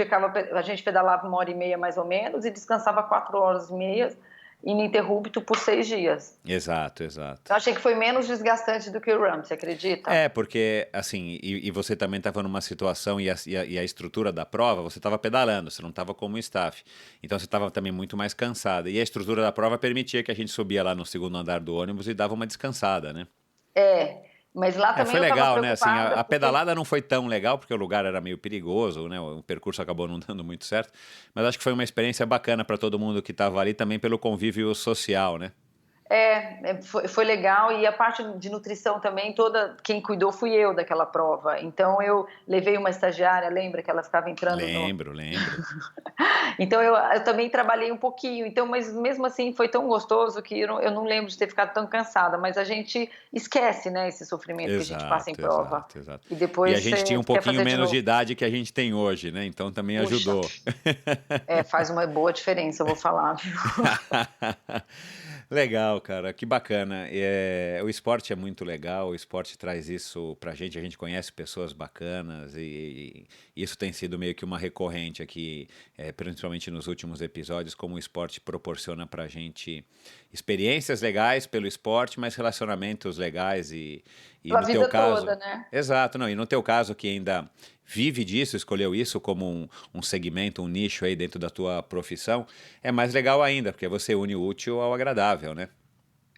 pedalava 1h30 mais ou menos e descansava 4h30, ininterrupto por 6 dias. Exato. Eu achei que foi menos desgastante do que o run, você acredita? Porque, assim, e você também estava numa situação, e a estrutura da prova, você estava pedalando, você não estava como staff. Então você estava também muito mais cansada. E a estrutura da prova permitia que a gente subia lá no segundo andar do ônibus e dava uma descansada, né? Mas lá também Foi eu estava legal, né? Assim, preocupada. a pedalada não foi tão legal, porque o lugar era meio perigoso, né? O percurso acabou não dando muito certo. Mas acho que foi uma experiência bacana para todo mundo que estava ali, também pelo convívio social, né? Foi legal, e a parte de nutrição também, quem cuidou fui eu daquela prova. Então eu levei uma estagiária, lembra que ela ficava entrando Lembro. Então eu também trabalhei um pouquinho, então, mas mesmo assim foi tão gostoso que eu não lembro de ter ficado tão cansada, mas a gente esquece, né, esse sofrimento que a gente passa em prova. Exato. E E depois a gente você tinha um quer pouquinho fazer de menos de novo. idade que a gente tem hoje, né? Então também Puxa, ajudou. faz uma boa diferença, eu vou falar. Legal, cara, que bacana. O esporte é muito legal, o esporte traz isso pra gente, a gente conhece pessoas bacanas e isso tem sido meio que uma recorrente aqui, principalmente nos últimos episódios, como o esporte proporciona pra gente experiências legais pelo esporte, mas relacionamentos legais e Pela no teu vida caso. toda, né? Exato, não, e no teu caso que ainda vive disso, escolheu isso como um segmento, um nicho aí dentro da tua profissão, é mais legal ainda, porque você une o útil ao agradável, né?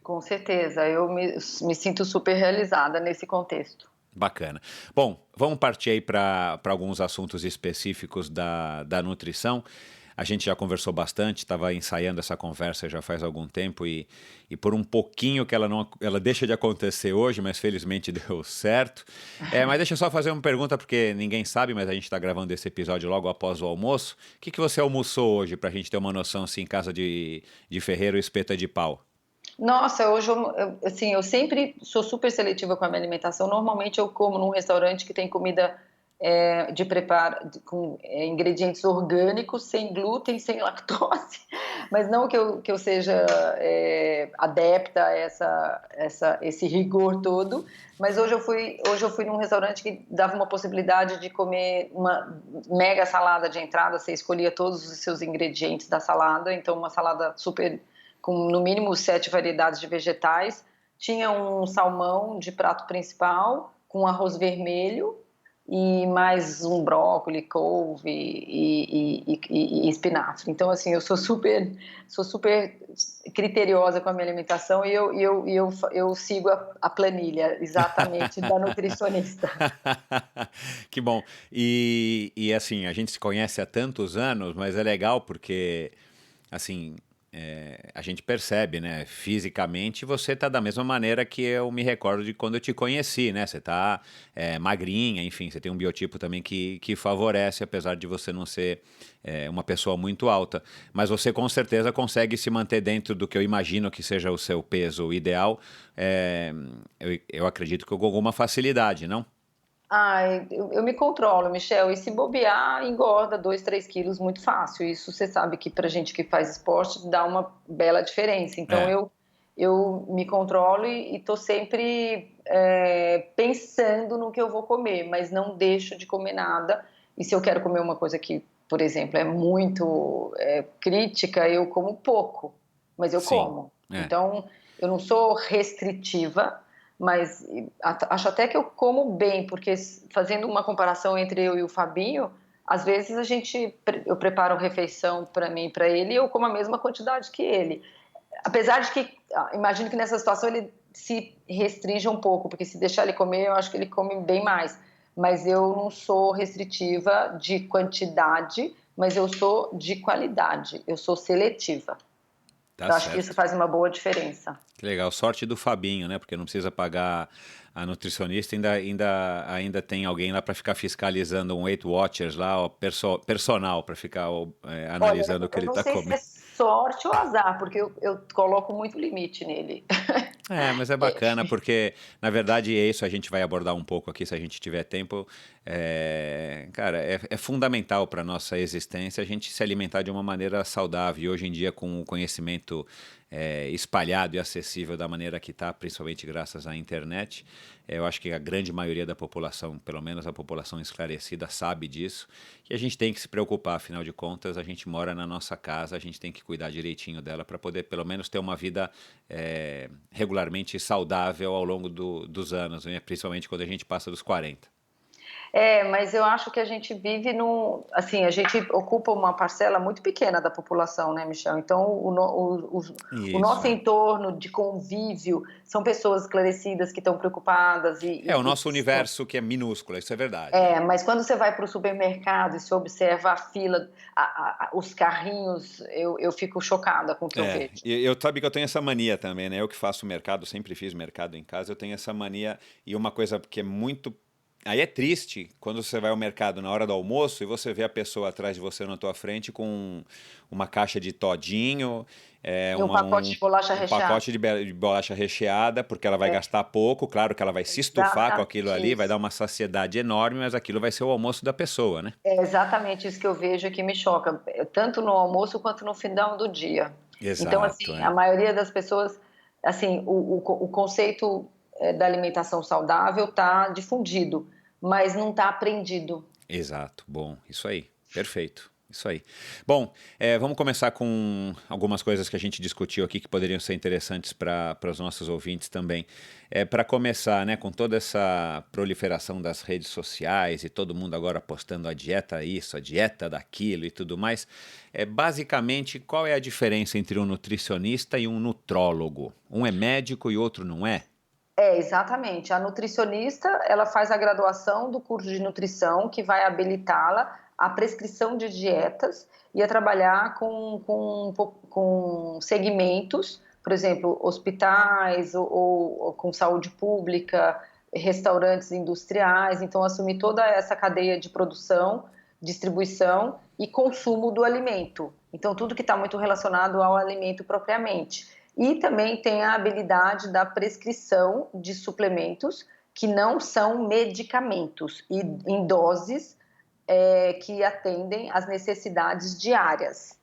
Com certeza, eu me sinto super realizada nesse contexto. Bacana. Bom, vamos partir aí para alguns assuntos específicos da nutrição. A gente já conversou bastante, estava ensaiando essa conversa já faz algum tempo e por um pouquinho que ela deixa de acontecer hoje, mas felizmente deu certo. Mas deixa eu só fazer uma pergunta, porque ninguém sabe, mas a gente está gravando esse episódio logo após o almoço. O que você almoçou hoje, para a gente ter uma noção, assim, em casa de ferreiro, espeta de pau? Nossa, hoje assim, eu sempre sou super seletiva com a minha alimentação. Normalmente eu como num restaurante que tem comida de preparo com ingredientes orgânicos, sem glúten, sem lactose. Mas não que eu seja adepta a esse rigor todo. Mas hoje eu fui num restaurante que dava uma possibilidade de comer uma mega salada de entrada. Você escolhia todos os seus ingredientes da salada, então uma salada super com no mínimo 7 variedades de vegetais. Tinha um salmão de prato principal, com arroz vermelho, e mais um brócolis, couve e espinafre. Então, assim, eu sou super criteriosa com a minha alimentação e eu sigo a planilha exatamente da nutricionista. Que bom. Assim, a gente se conhece há tantos anos, mas é legal porque, assim, a gente percebe, né? Fisicamente, você tá da mesma maneira que eu me recordo de quando eu te conheci, né? Você tá magrinha, enfim, você tem um biotipo também que favorece, apesar de você não ser uma pessoa muito alta. Mas você com certeza consegue se manter dentro do que eu imagino que seja o seu peso ideal. É, eu acredito que com alguma facilidade, não? Ai, eu me controlo, Michel, e se bobear, engorda 2, 3 quilos muito fácil. Isso você sabe que pra gente que faz esporte dá uma bela diferença. Então É, eu me controlo e tô sempre pensando no que eu vou comer, mas não deixo de comer nada. E se eu quero comer uma coisa que, por exemplo, é muito crítica, eu como pouco, mas eu sim. como. É. Então eu não sou restritiva, mas acho até que eu como bem, porque fazendo uma comparação entre eu e o Fabinho, às vezes eu preparo refeição para mim e para ele e eu como a mesma quantidade que ele. Apesar de que, imagino que nessa situação ele se restrinja um pouco, porque se deixar ele comer, eu acho que ele come bem mais. Mas eu não sou restritiva de quantidade, mas eu sou de qualidade, eu sou seletiva. Tá Eu acho que isso certo. faz uma boa diferença. Que legal. Sorte do Fabinho, né? Porque não precisa pagar a nutricionista, ainda tem alguém lá para ficar fiscalizando um Weight Watchers lá, ó, personal, para ficar Olha, analisando o que eu ele não está sei se é comendo. sorte ou azar, porque eu coloco muito limite nele. É, mas é bacana porque, na verdade, é isso, a gente vai abordar um pouco aqui, se a gente tiver tempo. Cara, é fundamental para a nossa existência a gente se alimentar de uma maneira saudável. E hoje em dia, com o conhecimento espalhado e acessível da maneira que está, principalmente graças à internet, eu acho que a grande maioria da população, pelo menos a população esclarecida, sabe disso. E a gente tem que se preocupar, afinal de contas, a gente mora na nossa casa, a gente tem que cuidar direitinho dela para poder, pelo menos, ter uma vida regularmente saudável ao longo dos anos, né? Principalmente quando a gente passa dos 40. Mas eu acho que a gente vive num. Assim, a gente ocupa uma parcela muito pequena da população, né, Michel? Então, o Isso, nosso é. entorno de convívio são pessoas esclarecidas que estão preocupadas É o e nosso universo que é minúsculo, isso é verdade. mas quando você vai para o supermercado e se observa a fila, os carrinhos, eu fico chocada com o que eu vejo. E eu sabe que eu tenho essa mania também, né? Eu que faço mercado, sempre fiz mercado em casa, eu tenho essa mania e uma coisa que é muito. Aí é triste quando você vai ao mercado na hora do almoço e você vê a pessoa atrás de você na tua frente com uma caixa de todinho, E um pacote de bolacha um recheada. pacote de bolacha recheada, porque ela vai É gastar pouco, claro que ela vai se estufar com aquilo exatamente ali, vai dar isso. uma saciedade enorme, mas aquilo vai ser o almoço da pessoa, né? É exatamente isso que eu vejo e que me choca, tanto no almoço quanto no final do dia. Então, Exato, assim, a é. maioria das pessoas, assim, o conceito da alimentação saudável está difundido, mas não está aprendido. Exato, bom, isso aí, perfeito, isso aí. Bom, vamos começar com algumas coisas que a gente discutiu aqui que poderiam ser interessantes para os nossos ouvintes também. Para começar, né, com toda essa proliferação das redes sociais e todo mundo agora postando a dieta isso, a dieta daquilo e tudo mais, basicamente qual é a diferença entre um nutricionista e um nutrólogo? Um é médico e outro não é? Exatamente. A nutricionista, ela faz a graduação do curso de nutrição que vai habilitá-la à prescrição de dietas e a trabalhar com segmentos, por exemplo, hospitais ou com saúde pública, restaurantes industriais. Então, assumir toda essa cadeia de produção, distribuição e consumo do alimento. Então, tudo que está muito relacionado ao alimento propriamente. E também tem a habilidade da prescrição de suplementos que não são medicamentos e em doses que atendem às necessidades diárias.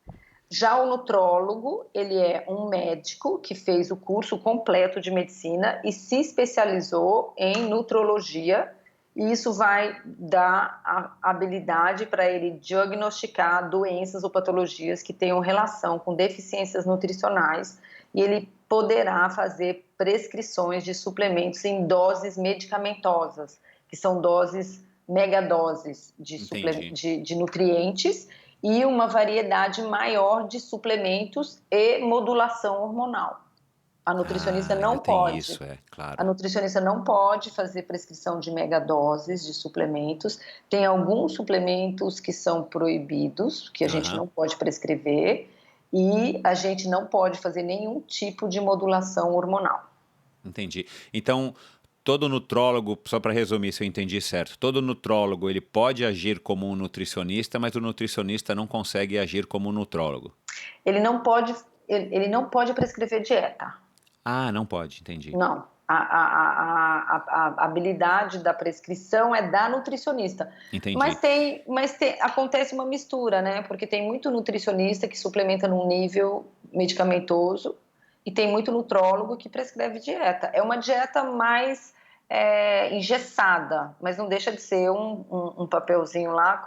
Já o nutrólogo, ele é um médico que fez o curso completo de medicina e se especializou em nutrologia, e isso vai dar a habilidade para ele diagnosticar doenças ou patologias que tenham relação com deficiências nutricionais, e ele poderá fazer prescrições de suplementos em doses medicamentosas, que são doses megadoses Entendi. de nutrientes e uma variedade maior de suplementos e modulação hormonal. A nutricionista Ah, ainda não tem pode. isso, A claro. nutricionista não pode fazer prescrição de megadoses de suplementos. Tem alguns suplementos que são proibidos, que a gente Aham. não pode prescrever. e a gente não pode fazer nenhum tipo de modulação hormonal. Entendi. Então, todo nutrólogo, só para resumir se eu entendi certo, todo nutrólogo ele pode agir como um nutricionista, mas o nutricionista não consegue agir como um nutrólogo. Ele não pode, ele não pode prescrever dieta. Ah, não pode, entendi. Não. A habilidade da prescrição é da nutricionista. Entendi. Acontece uma mistura, né? Porque tem muito nutricionista que suplementa num nível medicamentoso e tem muito nutrólogo que prescreve dieta. É uma dieta mais engessada, mas não deixa de ser um papelzinho lá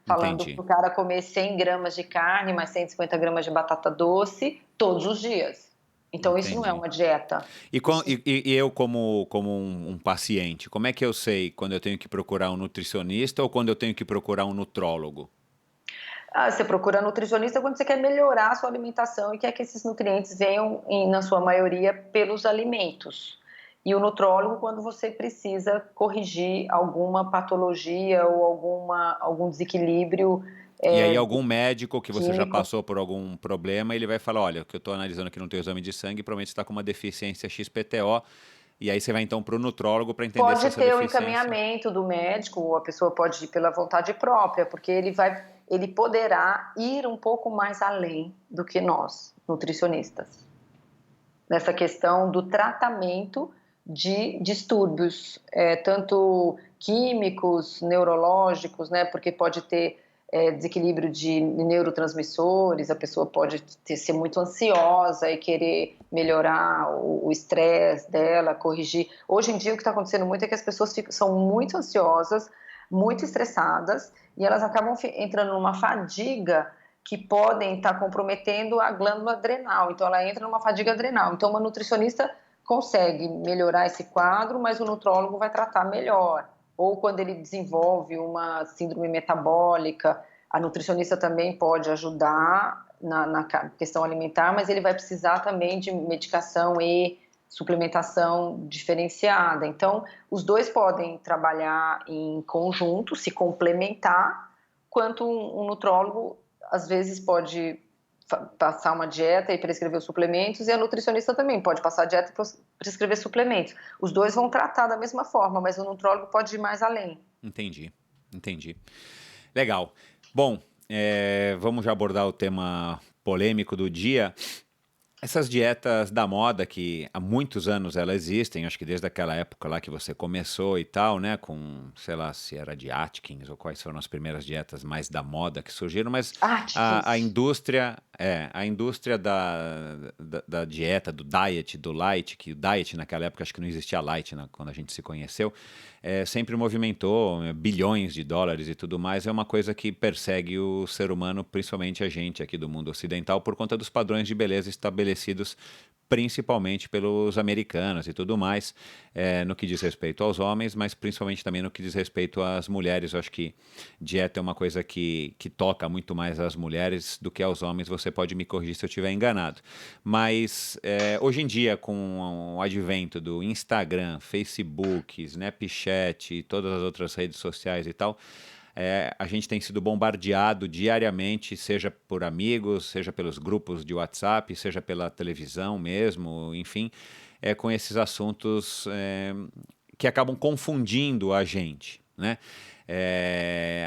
falando para o cara comer 100 gramas de carne, mais 150 gramas de batata doce todos os dias. Então, isso não é uma dieta. E eu, como um paciente, como é que eu sei quando eu tenho que procurar um nutricionista ou quando eu tenho que procurar um nutrólogo? Você procura nutricionista quando você quer melhorar a sua alimentação e quer que esses nutrientes venham, na sua maioria, pelos alimentos. E o nutrólogo quando você precisa corrigir alguma patologia ou algum desequilíbrio. E aí algum médico que você já passou por algum problema, ele vai falar, olha, o que eu estou analisando aqui no teu exame de sangue, provavelmente você está com uma deficiência XPTO, e aí você vai então para o nutrólogo para entender se essa deficiência... Pode ter o encaminhamento do médico, ou a pessoa pode ir pela vontade própria, porque ele poderá ir um pouco mais além do que nós, nutricionistas, nessa questão do tratamento de distúrbios, tanto químicos, neurológicos, né, porque pode ter desequilíbrio de neurotransmissores, a pessoa pode ser muito ansiosa e querer melhorar o estresse dela, corrigir. Hoje em dia o que está acontecendo muito é que as pessoas são muito ansiosas, muito estressadas e elas acabam entrando numa fadiga que podem estar comprometendo a glândula adrenal, então ela entra numa fadiga adrenal. Então uma nutricionista consegue melhorar esse quadro, mas o nutrólogo vai tratar melhor. Ou quando ele desenvolve uma síndrome metabólica, a nutricionista também pode ajudar na questão alimentar, mas ele vai precisar também de medicação e suplementação diferenciada. Então, os dois podem trabalhar em conjunto, se complementar, quanto um nutrólogo, às vezes, pode passar uma dieta e prescrever os suplementos, e a nutricionista também pode passar a dieta e prescrever suplementos. Os dois vão tratar da mesma forma, mas o nutrólogo pode ir mais além. Entendi. Legal. Bom, vamos já abordar o tema polêmico do dia. Essas dietas da moda que há muitos anos elas existem, acho que desde aquela época lá que você começou e tal, né, com, sei lá, se era de Atkins ou quais foram as primeiras dietas mais da moda que surgiram, mas a indústria da dieta, do diet, do light, que o diet naquela época acho que não existia light quando a gente se conheceu, sempre movimentou bilhões de dólares e tudo mais, é uma coisa que persegue o ser humano, principalmente a gente aqui do mundo ocidental, por conta dos padrões de beleza estabelecidos principalmente pelos americanos e tudo mais, no que diz respeito aos homens, mas principalmente também no que diz respeito às mulheres. Eu acho que dieta é uma coisa que toca muito mais às mulheres do que aos homens, você pode me corrigir se eu estiver enganado. Mas hoje em dia, com o advento do Instagram, Facebook, Snapchat e todas as outras redes sociais e tal, a gente tem sido bombardeado diariamente, seja por amigos, seja pelos grupos de WhatsApp, seja pela televisão mesmo, enfim, com esses assuntos que acabam confundindo a gente, né?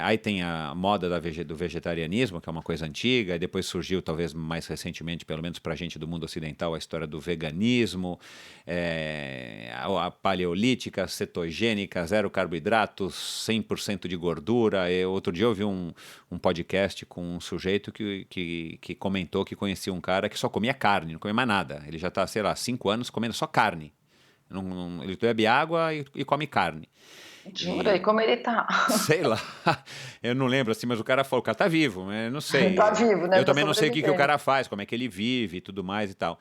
Aí tem a moda do vegetarianismo, que é uma coisa antiga, e depois surgiu, talvez mais recentemente, pelo menos pra gente do mundo ocidental, a história do veganismo, a paleolítica, cetogênica, zero carboidratos, 100% de gordura. Outro dia eu vi um podcast com um sujeito que comentou que conhecia um cara que só comia carne, não comia mais nada. Ele já tá, sei lá, 5 anos comendo só carne. Ele bebe água e come carne. Jura? E como ele tá? Sei lá, eu não lembro assim, mas o cara falou, o cara tá vivo, eu não sei. Tá vivo, né? Eu também não sei o que o cara faz, como é que ele vive e tudo mais e tal.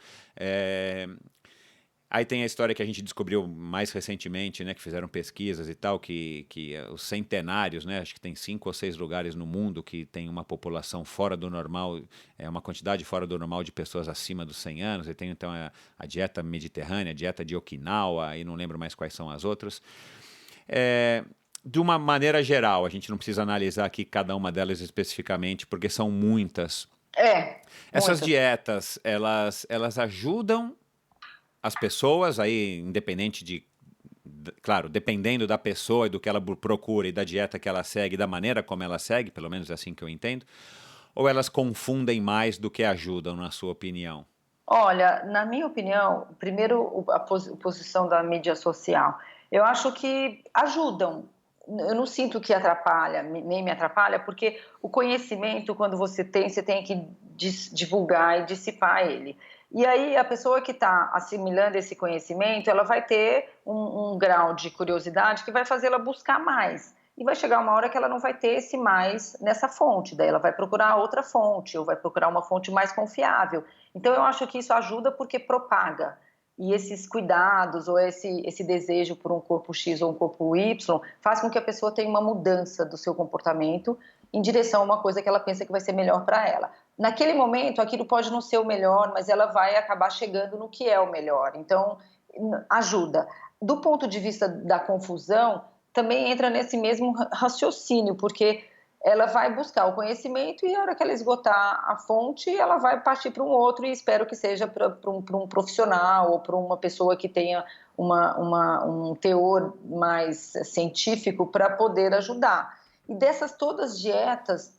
Aí tem a história que a gente descobriu mais recentemente, né, que fizeram pesquisas e tal, que os centenários, né, acho que tem 5 ou 6 lugares no mundo que tem uma população fora do normal, uma quantidade fora do normal de pessoas acima dos 100 anos, e tem então a dieta mediterrânea, a dieta de Okinawa, e não lembro mais quais são as outras. De uma maneira geral, a gente não precisa analisar aqui cada uma delas especificamente, porque são muitas. Essas muitas. dietas, elas ajudam as pessoas aí, independente claro, dependendo da pessoa e do que ela procura e da dieta que ela segue, da maneira como ela segue, pelo menos é assim que eu entendo, ou elas confundem mais do que ajudam, na sua opinião? Olha, na minha opinião, primeiro a posição da mídia social. Eu acho que ajudam. Eu não sinto que atrapalha, nem me atrapalha, porque o conhecimento, quando você tem que divulgar e dissipar ele. E aí a pessoa que está assimilando esse conhecimento, ela vai ter um grau de curiosidade que vai fazê-la buscar mais. E vai chegar uma hora que ela não vai ter esse mais nessa fonte, daí ela vai procurar outra fonte, ou vai procurar uma fonte mais confiável. Então, eu acho que isso ajuda porque propaga. E esses cuidados ou esse desejo por um corpo X ou um corpo Y faz com que a pessoa tenha uma mudança do seu comportamento em direção a uma coisa que ela pensa que vai ser melhor para ela. Naquele momento, aquilo pode não ser o melhor, mas ela vai acabar chegando no que é o melhor. Então, ajuda. Do ponto de vista da confusão, também entra nesse mesmo raciocínio, porque ela vai buscar o conhecimento e a hora que ela esgotar a fonte, ela vai partir para um outro e espero que seja para um profissional ou para uma pessoa que tenha um teor mais científico para poder ajudar. E dessas todas dietas,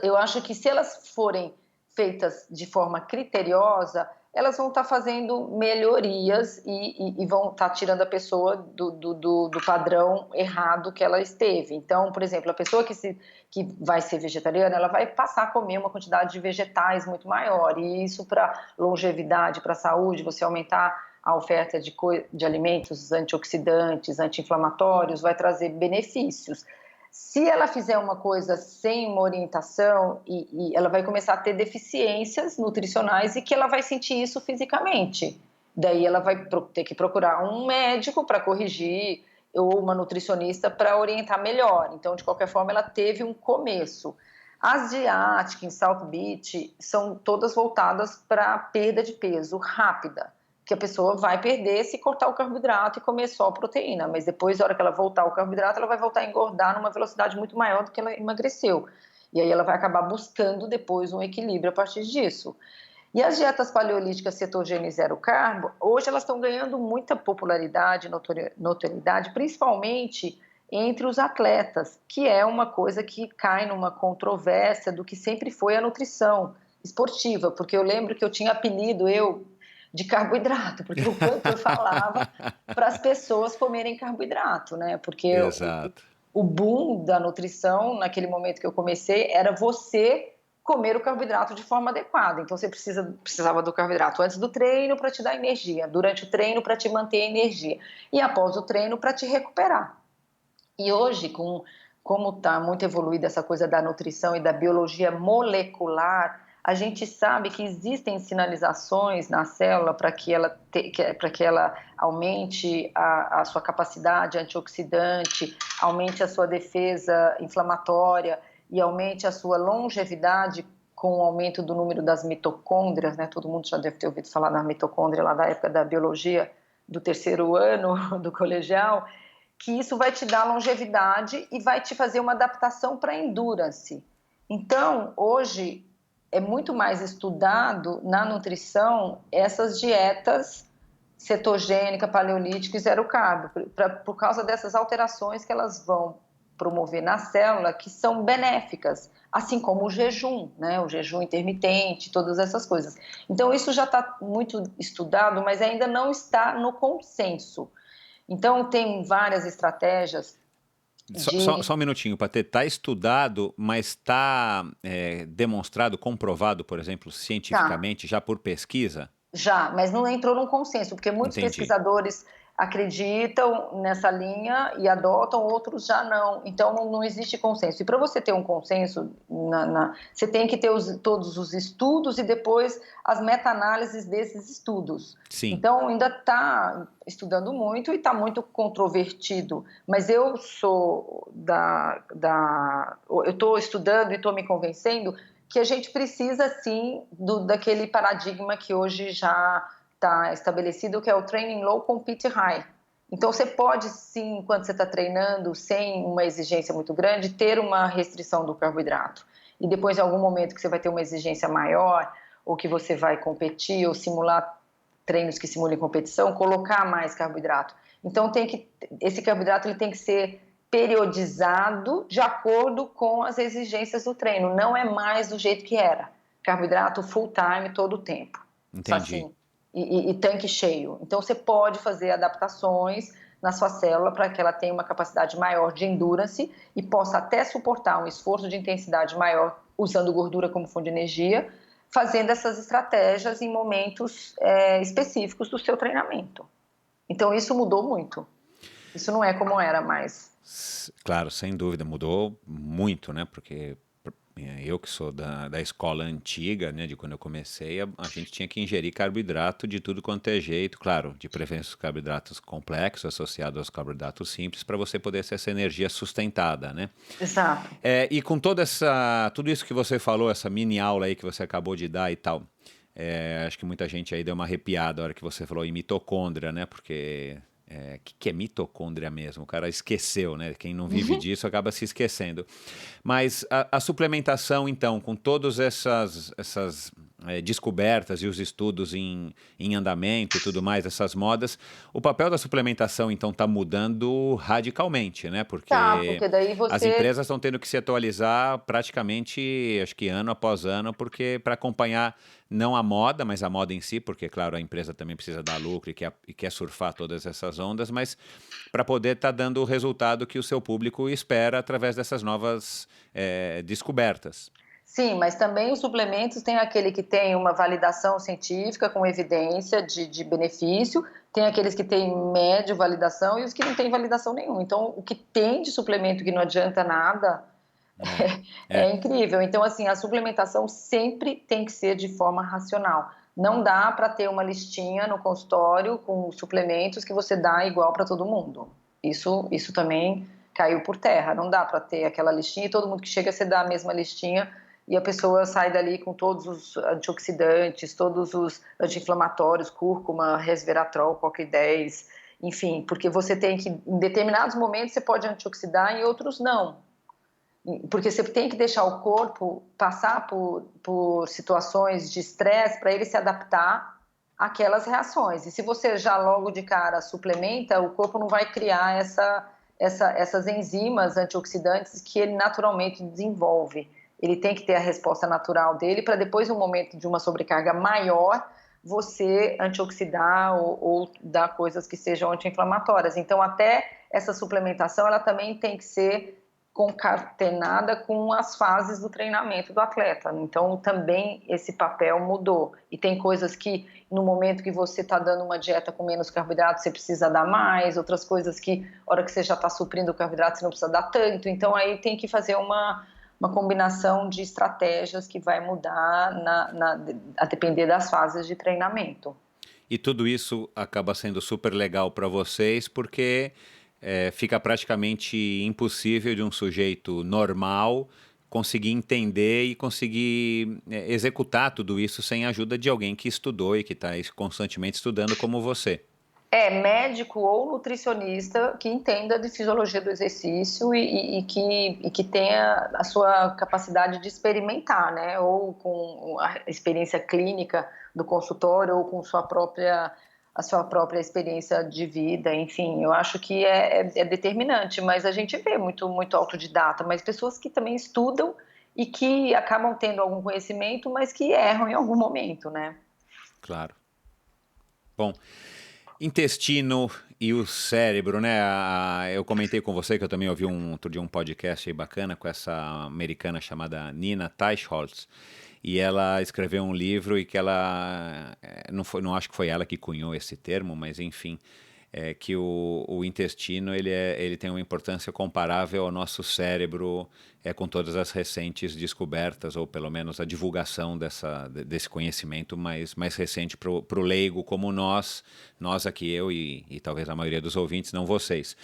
eu acho que se elas forem feitas de forma criteriosa, elas vão estar fazendo melhorias e vão estar tirando a pessoa do padrão errado que ela esteve. Então, por exemplo, a pessoa que vai ser vegetariana, ela vai passar a comer uma quantidade de vegetais muito maior, e isso para longevidade, para saúde, você aumentar a oferta de alimentos antioxidantes, anti-inflamatórios, vai trazer benefícios. Se ela fizer uma coisa sem uma orientação, e ela vai começar a ter deficiências nutricionais e que ela vai sentir isso fisicamente. Daí ela vai ter que procurar um médico para corrigir ou uma nutricionista para orientar melhor. Então, de qualquer forma, ela teve um começo. As de Atkins, South Beach, são todas voltadas para perda de peso rápida, que a pessoa vai perder se cortar o carboidrato e comer só proteína, mas depois, na hora que ela voltar ao carboidrato, ela vai voltar a engordar numa velocidade muito maior do que ela emagreceu. E aí ela vai acabar buscando depois um equilíbrio a partir disso. E as dietas paleolíticas cetogênica e zero carbo, hoje elas estão ganhando muita popularidade, notoriedade, principalmente entre os atletas, que é uma coisa que cai numa controvérsia do que sempre foi a nutrição esportiva, porque eu lembro que eu tinha apelido, de carboidrato, porque o quanto eu falava para as pessoas comerem carboidrato, né? Porque Exato. o boom da nutrição, naquele momento que eu comecei, era você comer o carboidrato de forma adequada. Então, você precisava do carboidrato antes do treino para te dar energia, durante o treino para te manter a energia e após o treino para te recuperar. E hoje, como está muito evoluída essa coisa da nutrição e da biologia molecular, a gente sabe que existem sinalizações na célula para que ela aumente a sua capacidade antioxidante, aumente a sua defesa inflamatória e aumente a sua longevidade com o aumento do número das mitocôndrias, né? Todo mundo já deve ter ouvido falar da mitocôndria lá da época da biologia do terceiro ano do colegial, que isso vai te dar longevidade e vai te fazer uma adaptação para endurance. Então, hoje é muito mais estudado na nutrição essas dietas cetogênica, paleolítica e zero carbo, por causa dessas alterações que elas vão promover na célula, que são benéficas, assim como o jejum, né? O jejum intermitente, todas essas coisas. Então, isso já está muito estudado, mas ainda não está no consenso. Então, tem várias estratégias Só um minutinho, Patê. Está estudado, mas está demonstrado, comprovado, por exemplo, Tá, cientificamente, já por pesquisa? já, mas não entrou num consenso, porque muitos Entendi. pesquisadores acreditam nessa linha e adotam, outros já não. Então, não existe consenso. E para você ter um consenso, você tem que ter todos os estudos e depois as meta-análises desses estudos. Sim. Então, ainda está estudando muito e está muito controvertido. Mas eu sou eu estou estudando e estou me convencendo que a gente precisa, sim, daquele paradigma que hoje já está estabelecido, que é o training low, compete high. Então, você pode, sim, enquanto você está treinando, sem uma exigência muito grande, ter uma restrição do carboidrato. e depois em algum momento que você vai ter uma exigência maior, ou que você vai competir, ou simular treinos que simulem competição, colocar mais carboidrato. Então esse carboidrato ele tem que ser periodizado de acordo com as exigências do treino, não é mais do jeito que era. Carboidrato full time todo o tempo. Entendi. Assim, e tanque cheio. Então você pode fazer adaptações na sua célula para que ela tenha uma capacidade maior de endurance e possa até suportar um esforço de intensidade maior usando gordura como fonte de energia, fazendo essas estratégias em momentos específicos do seu treinamento. Então isso mudou muito. Isso não é como era mais. Claro, sem dúvida, mudou muito, né? Porque eu que sou da escola antiga, né, de quando eu comecei, a gente tinha que ingerir carboidrato de tudo quanto é jeito, claro, de preferência os carboidratos complexos associados aos carboidratos simples, para você poder ter essa energia sustentada, né? Exato. E com tudo isso que você falou, essa mini aula aí que você acabou de dar e tal, acho que muita gente aí deu uma arrepiada na hora que você falou em mitocôndria, né? Porque que é mitocôndria mesmo? O cara esqueceu, né? Quem não vive disso acaba se esquecendo. Mas a suplementação, então, com todas essas descobertas e os estudos em andamento e tudo mais, essas modas, o papel da suplementação, então, está mudando radicalmente, né? Porque daí As você... empresas estão tendo que se atualizar praticamente, acho que ano após ano, porque para acompanhar não a moda, mas a moda em si, porque, claro, a empresa também precisa dar lucro e quer surfar todas essas ondas, mas para poder estar dando o resultado que o seu público espera através dessas novas descobertas. Sim, mas também os suplementos tem aquele que tem uma validação científica com evidência de benefício, tem aqueles que têm médio validação e os que não têm validação nenhuma. Então, o que tem de suplemento que não adianta nada é incrível. Então, assim, a suplementação sempre tem que ser de forma racional. Não dá para ter uma listinha no consultório com suplementos que você dá igual para todo mundo. Isso também caiu por terra. Não dá para ter aquela listinha e todo mundo que chega você dá a mesma listinha e a pessoa sai dali com todos os antioxidantes, todos os anti-inflamatórios, cúrcuma, resveratrol, CoQ10, enfim, porque você tem que, em determinados momentos você pode antioxidar, em outros não. Porque você tem que deixar o corpo passar por situações de estresse para ele se adaptar àquelas reações. E se você já logo de cara suplementa, o corpo não vai criar essas enzimas antioxidantes que ele naturalmente desenvolve. Ele tem que ter a resposta natural dele para depois, no momento de uma sobrecarga maior, você antioxidar ou dar coisas que sejam anti-inflamatórias. Então, até essa suplementação, ela também tem que ser concatenada com as fases do treinamento do atleta. Então, também esse papel mudou. E tem coisas que, no momento que você está dando uma dieta com menos carboidrato, você precisa dar mais. Outras coisas que, na hora que você já está suprindo o carboidrato, você não precisa dar tanto. Então, aí tem que fazer uma combinação de estratégias que vai mudar a depender das fases de treinamento. E tudo isso acaba sendo super legal para vocês, porque fica praticamente impossível de um sujeito normal conseguir entender e conseguir executar tudo isso sem a ajuda de alguém que estudou e que está constantemente estudando como você. Médico ou nutricionista que entenda de fisiologia do exercício e que tenha a sua capacidade de experimentar, né? Ou com a experiência clínica do consultório ou com a sua própria experiência de vida, enfim, eu acho que é determinante, mas a gente vê muito autodidata, mas pessoas que também estudam e que acabam tendo algum conhecimento, mas que erram em algum momento, né? Claro. Bom, intestino e o cérebro, né? Eu comentei com você que eu também ouvi outro dia um podcast aí bacana com essa americana chamada Nina Teicholz, e ela escreveu um livro e que ela não acho que foi ela que cunhou esse termo, mas enfim, que o intestino ele tem uma importância comparável ao nosso cérebro, com todas as recentes descobertas, ou pelo menos a divulgação desse conhecimento mais recente para o leigo como nós aqui, eu e talvez a maioria dos ouvintes, não vocês.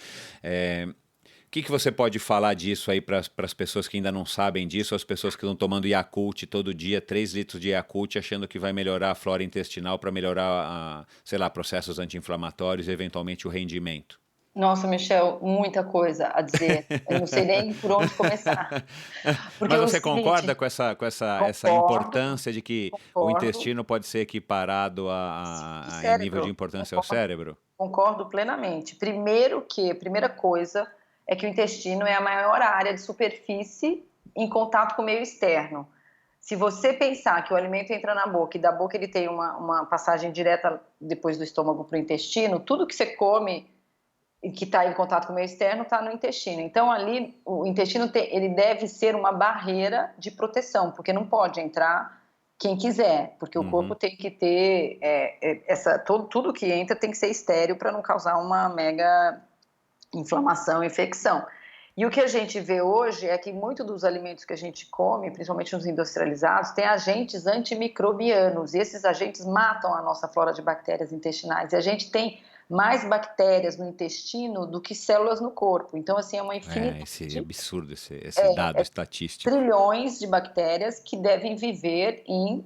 O que você pode falar disso aí para as pessoas que ainda não sabem disso, as pessoas que estão tomando Yakult todo dia, 3 litros de Yakult, achando que vai melhorar a flora intestinal para melhorar, sei lá, processos anti-inflamatórios e eventualmente o rendimento? Nossa, Michel, muita coisa a dizer. Eu não sei nem por onde começar. Porque Mas é o você concorda seguinte, com essa concordo, importância de que o concordo. intestino pode ser equiparado O em nível de cérebro, importância ao concordo, cérebro? concordo plenamente. A primeira coisa é que o intestino é a maior área de superfície em contato com o meio externo. Se você pensar que o alimento entra na boca e da boca ele tem uma passagem direta depois do estômago para o intestino, tudo que você come e que está em contato com o meio externo está no intestino. Então, ali, o intestino ele deve ser uma barreira de proteção, porque não pode entrar quem quiser, porque o corpo Uhum. tem que ter tudo que entra tem que ser estéril para não causar uma mega inflamação, infecção. E o que a gente vê hoje é que muitos dos alimentos que a gente come, principalmente os industrializados, têm agentes antimicrobianos, e esses agentes matam a nossa flora de bactérias intestinais. E a gente tem mais bactérias no intestino do que células no corpo. Então, assim, é uma Esse infinidade, absurdo, esse dado estatístico. trilhões de bactérias que devem viver em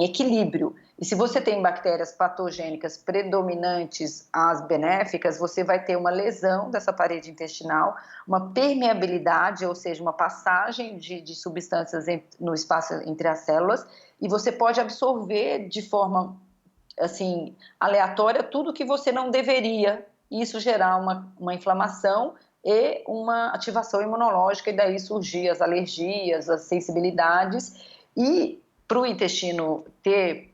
equilíbrio. E se você tem bactérias patogênicas predominantes às benéficas, você vai ter uma lesão dessa parede intestinal, uma permeabilidade, ou seja, uma passagem de substâncias no espaço entre as células, e você pode absorver de forma assim aleatória tudo que você não deveria, e isso gerar uma inflamação e uma ativação imunológica, e daí surgir as alergias, as sensibilidades. E para o intestino ter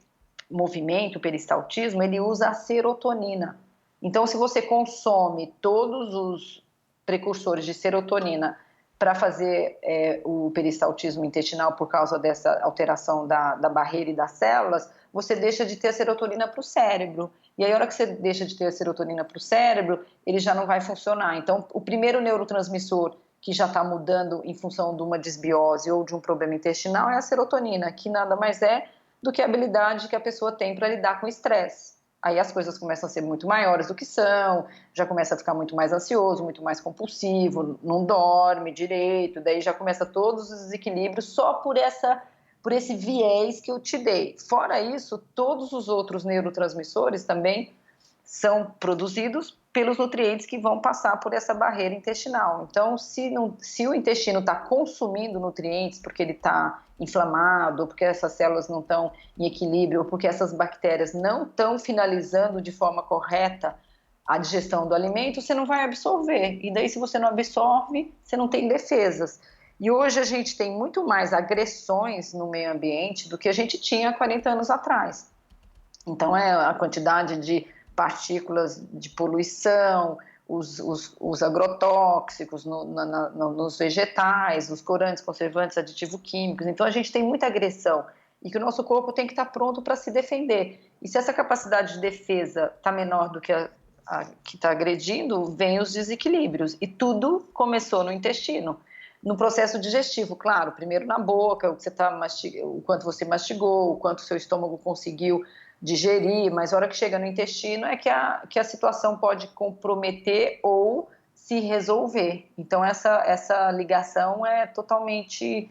movimento, peristaltismo, ele usa a serotonina. Então, se você consome todos os precursores de serotonina para fazer o peristaltismo intestinal por causa dessa alteração da barreira e das células, você deixa de ter a serotonina para o cérebro. E aí, a hora que você deixa de ter a serotonina para o cérebro, ele já não vai funcionar. Então, o primeiro neurotransmissor que já está mudando em função de uma desbiose ou de um problema intestinal é a serotonina, que nada mais é do que a habilidade que a pessoa tem para lidar com o estresse. Aí as coisas começam a ser muito maiores do que são, já começa a ficar muito mais ansioso, muito mais compulsivo, não dorme direito, daí já começa todos os desequilíbrios só por esse viés que eu te dei. Fora isso, todos os outros neurotransmissores também são produzidos pelos nutrientes que vão passar por essa barreira intestinal. Então, se o intestino está consumindo nutrientes porque ele está inflamado, ou porque essas células não estão em equilíbrio, ou porque essas bactérias não estão finalizando de forma correta a digestão do alimento, você não vai absorver. E daí, se você não absorve, você não tem defesas. E hoje a gente tem muito mais agressões no meio ambiente do que a gente tinha há 40 anos atrás. Então, a quantidade de partículas de poluição, os agrotóxicos nos vegetais, os corantes, conservantes, aditivos químicos. Então, a gente tem muita agressão e que o nosso corpo tem que estar pronto para se defender. E se essa capacidade de defesa está menor do que a que está agredindo, vem os desequilíbrios. E tudo começou no intestino. No processo digestivo, claro, primeiro na boca, o quanto você mastigou, o quanto o seu estômago conseguiu digerir, mas a hora que chega no intestino é que a situação pode comprometer ou se resolver. Então, essa ligação é totalmente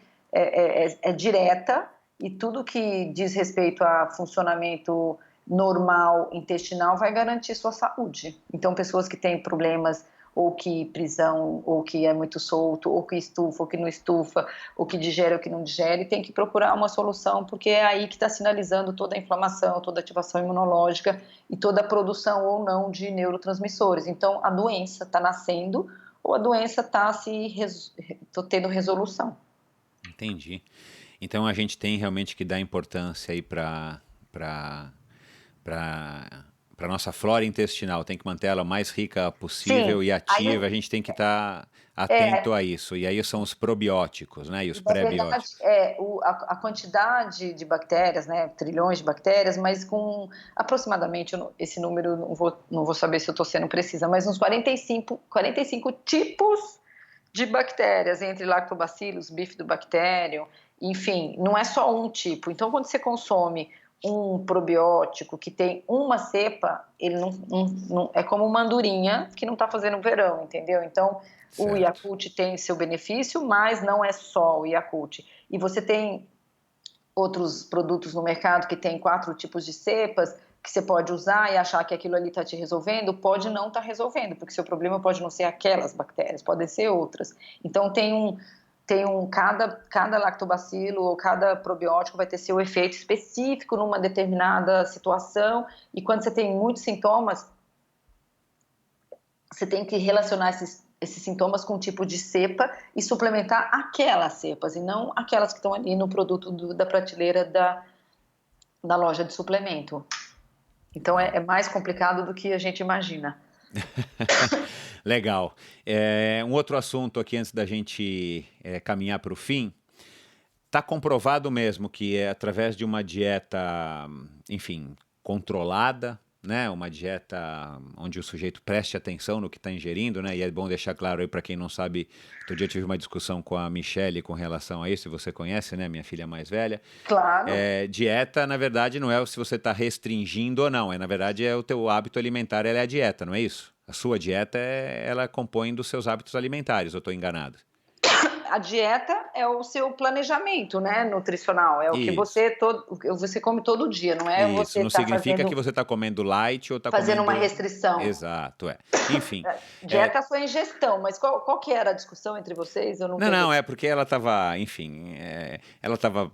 direta, e tudo que diz respeito a funcionamento normal intestinal vai garantir sua saúde. Então, pessoas que têm problemas ou que prisão, ou que é muito solto, ou que estufa, ou que não estufa, ou que digere, ou que não digere, tem que procurar uma solução, porque é aí que está sinalizando toda a inflamação, toda a ativação imunológica e toda a produção ou não de neurotransmissores. Então, a doença está nascendo ou a doença está tendo resolução. Entendi. Então a gente tem realmente que dar importância aí para nossa flora intestinal, tem que manter ela o mais rica possível Sim, e aí ativa, a gente tem que estar atento é, a isso. E aí são os probióticos, né? E os na verdade, pré-bióticos. a quantidade de bactérias, né, trilhões de bactérias, mas com aproximadamente, esse número não vou saber se eu estou sendo precisa, mas uns 45 tipos de bactérias, entre lactobacillus, bifidobacterium, enfim, não é só um tipo. Então, quando você consome um probiótico que tem uma cepa, ele é como uma andorinha que não está fazendo verão, entendeu? Então, o Certo. Yakult tem seu benefício, mas não é só o Yakult. E você tem outros produtos no mercado que tem 4 tipos de cepas, que você pode usar e achar que aquilo ali está te resolvendo, pode não estar resolvendo, porque seu problema pode não ser aquelas bactérias, podem ser outras. Então cada lactobacilo ou cada probiótico vai ter seu efeito específico numa determinada situação, e quando você tem muitos sintomas, você tem que relacionar esses sintomas com um tipo de cepa e suplementar aquelas cepas, e não aquelas que estão ali no produto da prateleira da loja de suplemento. Então é mais complicado do que a gente imagina. Legal. Um outro assunto aqui antes da gente caminhar para o fim. Está comprovado mesmo que é através de uma dieta, enfim, controlada, né? Uma dieta onde o sujeito preste atenção no que está ingerindo, né? E é bom deixar claro aí para quem não sabe, outro dia eu tive uma discussão com a Michelle com relação a isso, você conhece, né? Minha filha mais velha. Claro. Dieta, na verdade, não é se você está restringindo ou não, na verdade é o teu hábito alimentar, ela é a dieta, não é isso? A sua dieta, ela compõe dos seus hábitos alimentares, eu estou enganado? A dieta é o seu planejamento, né, nutricional, é o que você come todo dia, não é? Isso, não significa que você está comendo light ou está fazendo uma restrição. Exato, Enfim. Dieta é a sua ingestão, mas qual que era a discussão entre vocês? Eu não, é porque ela estava, enfim, ela estava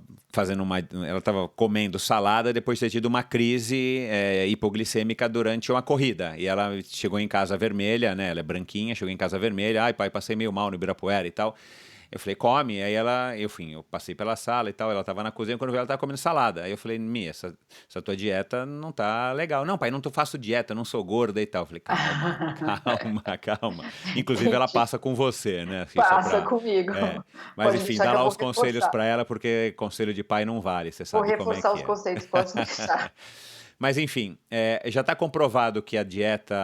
ela estava comendo salada depois de ter tido uma crise hipoglicêmica durante uma corrida, e ela chegou em casa vermelha, né, ela é branquinha, chegou em casa vermelha, ai pai, passei meio mal no Ibirapuera e tal. Eu falei, come. Aí eu passei pela sala e tal, ela tava na cozinha, quando eu vi ela tava comendo salada. Aí eu falei, Mia, essa tua dieta não tá legal. Não, pai, não faço dieta, não sou gorda e tal. Eu falei, calma. Inclusive ela passa com você, né? Assim, passa comigo. Mas enfim, dá lá os conselhos para ela, porque conselho de pai não vale, você sabe como é que é. Vou reforçar os conceitos, pode deixar. Mas, enfim, já está comprovado que a dieta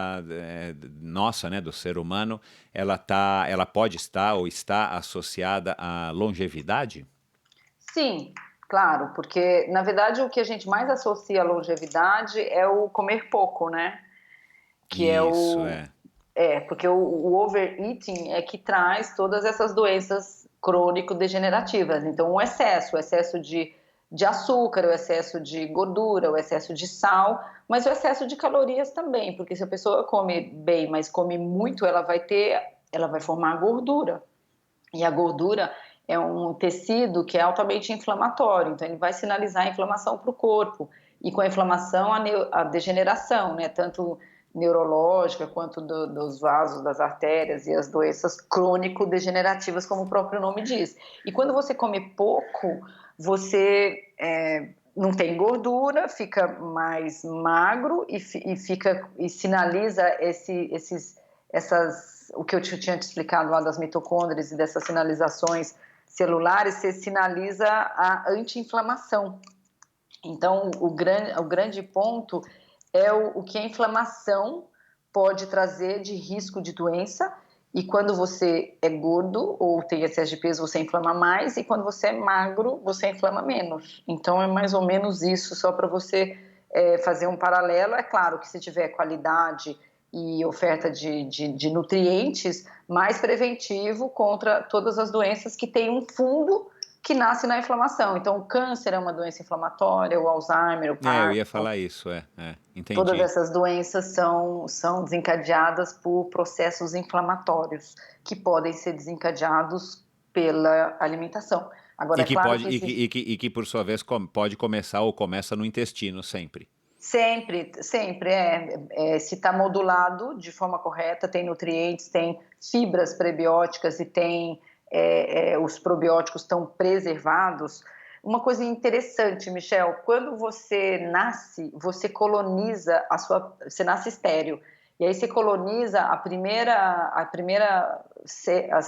nossa, né, do ser humano, ela pode estar ou está associada à longevidade? Sim, claro, porque, na verdade, o que a gente mais associa à longevidade é o comer pouco, né? Que porque o overeating é que traz todas essas doenças crônico-degenerativas. Então, o excesso de açúcar, o excesso de gordura, o excesso de sal, mas o excesso de calorias também, porque se a pessoa come bem, mas come muito, ela vai formar gordura. E a gordura é um tecido que é altamente inflamatório, então ele vai sinalizar a inflamação para o corpo. E com a inflamação, a degeneração, né? Tanto neurológica quanto dos vasos, das artérias e as doenças crônico-degenerativas, como o próprio nome diz. E quando você come pouco, você não tem gordura, fica mais magro e sinaliza o que eu tinha te explicado lá das mitocôndrias e dessas sinalizações celulares, você sinaliza a anti-inflamação. Então, o grande ponto é o que a inflamação pode trazer de risco de doença, e quando você é gordo ou tem excesso de peso, você inflama mais, e quando você é magro, você inflama menos. Então, é mais ou menos isso, só para você fazer um paralelo. É claro que se tiver qualidade e oferta de nutrientes, mais preventivo contra todas as doenças que têm um fundo que nasce na inflamação. Então, o câncer é uma doença inflamatória, o Alzheimer, o Parkinson. Eu ia falar isso, entendi. Todas essas doenças são desencadeadas por processos inflamatórios que podem ser desencadeados pela alimentação. Agora, e que, por sua vez, pode começar ou começa no intestino sempre. Sempre. Se está modulado de forma correta, tem nutrientes, tem fibras prebióticas e tem os probióticos estão preservados. Uma coisa interessante, Michel, quando você nasce, você coloniza você nasce estéril, e aí você coloniza as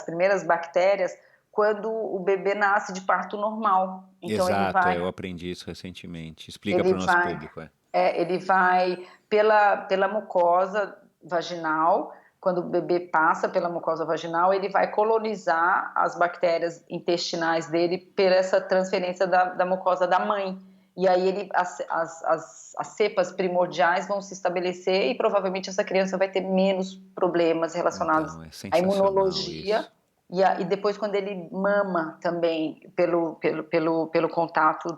primeiras bactérias quando o bebê nasce de parto normal. Então, exato, eu aprendi isso recentemente. Explica para o nosso público. Ele vai pela mucosa vaginal. Quando o bebê passa pela mucosa vaginal, ele vai colonizar as bactérias intestinais dele por essa transferência da mucosa da mãe. E aí as cepas primordiais vão se estabelecer, e provavelmente essa criança vai ter menos problemas relacionados à imunologia. E depois, quando ele mama também, pelo contato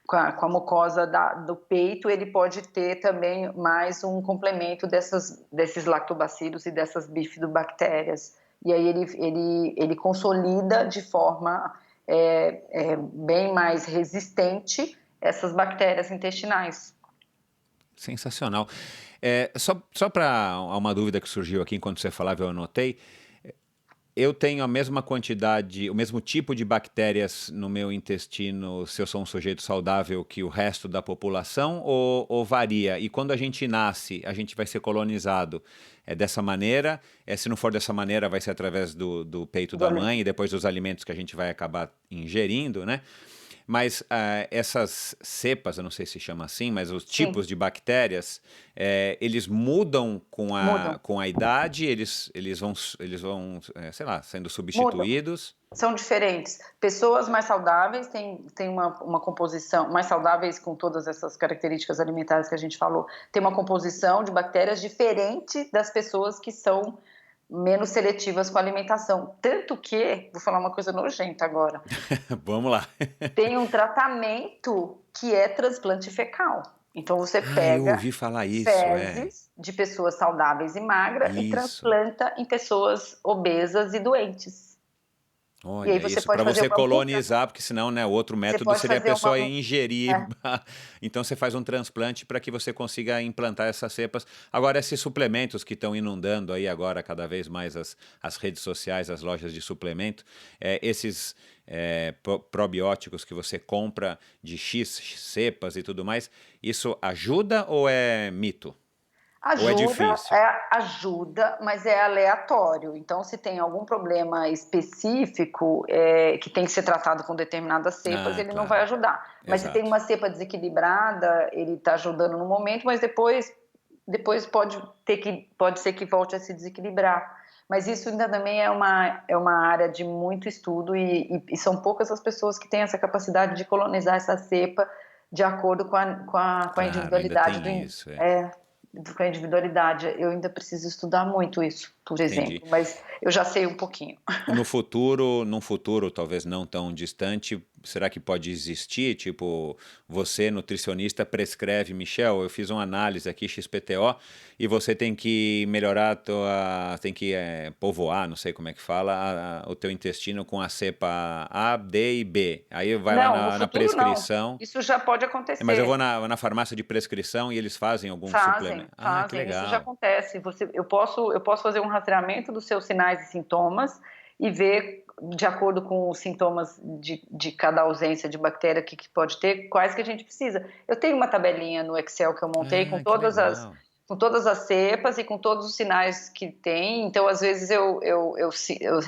com a mucosa do peito, ele pode ter também mais um complemento desses lactobacilos e dessas bifidobactérias. E aí ele consolida de forma bem mais resistente essas bactérias intestinais. Sensacional. Só para uma dúvida que surgiu aqui enquanto você falava, eu anotei. Eu tenho a mesma quantidade, o mesmo tipo de bactérias no meu intestino se eu sou um sujeito saudável que o resto da população ou varia? E quando a gente nasce, a gente vai ser colonizado dessa maneira? Se não for dessa maneira, vai ser através do peito da mãe e depois dos alimentos que a gente vai acabar ingerindo, né? Mas essas cepas, eu não sei se chama assim, mas os tipos de bactérias, eles mudam com a idade, eles vão sei lá, sendo substituídos? Mudam. São diferentes. Pessoas mais saudáveis têm uma composição, mais saudáveis com todas essas características alimentares que a gente falou, tem uma composição de bactérias diferente das pessoas que são menos seletivas com a alimentação. Tanto que, vou falar uma coisa nojenta agora. Vamos lá. Tem um tratamento que é transplante fecal. Então você pega eu ouvi falar isso, fezes de pessoas saudáveis e magras e transplanta em pessoas obesas e doentes. Olha, e aí você isso pode para fazer você colonizar, porque senão, né, o outro método seria a pessoa ingerir. Então você faz um transplante para que você consiga implantar essas cepas. Agora, esses suplementos que estão inundando aí agora cada vez mais as redes sociais, as lojas de suplemento, esses probióticos que você compra de X cepas e tudo mais, isso ajuda ou é mito? Ou é difícil? Ajuda, mas é aleatório. Então, se tem algum problema específico que tem que ser tratado com determinadas cepas, ele não vai ajudar. Mas se tem uma cepa desequilibrada, ele está ajudando no momento, mas depois pode ser que volte a se desequilibrar. Mas isso ainda também é uma área de muito estudo e são poucas as pessoas que têm essa capacidade de colonizar essa cepa de acordo com a individualidade com a individualidade. Eu ainda preciso estudar muito isso, por exemplo, mas eu já sei um pouquinho. Num futuro talvez não tão distante, será que pode existir, tipo, você, nutricionista, prescreve, Michel, eu fiz uma análise aqui, XPTO, e você tem que melhorar, tem que povoar, não sei como é que fala, o teu intestino com a cepa A, D e B. Aí vai lá na prescrição. Não. Isso já pode acontecer. Mas eu vou na farmácia de prescrição e eles fazem algum suplemento. Fazem, que legal. Isso já acontece. Eu posso fazer um rastreamento dos seus sinais e sintomas e ver, de acordo com os sintomas de cada ausência de bactéria que pode ter, quais que a gente precisa. Eu tenho uma tabelinha no Excel que eu montei com todas as cepas e com todos os sinais que tem. Então, às vezes, eu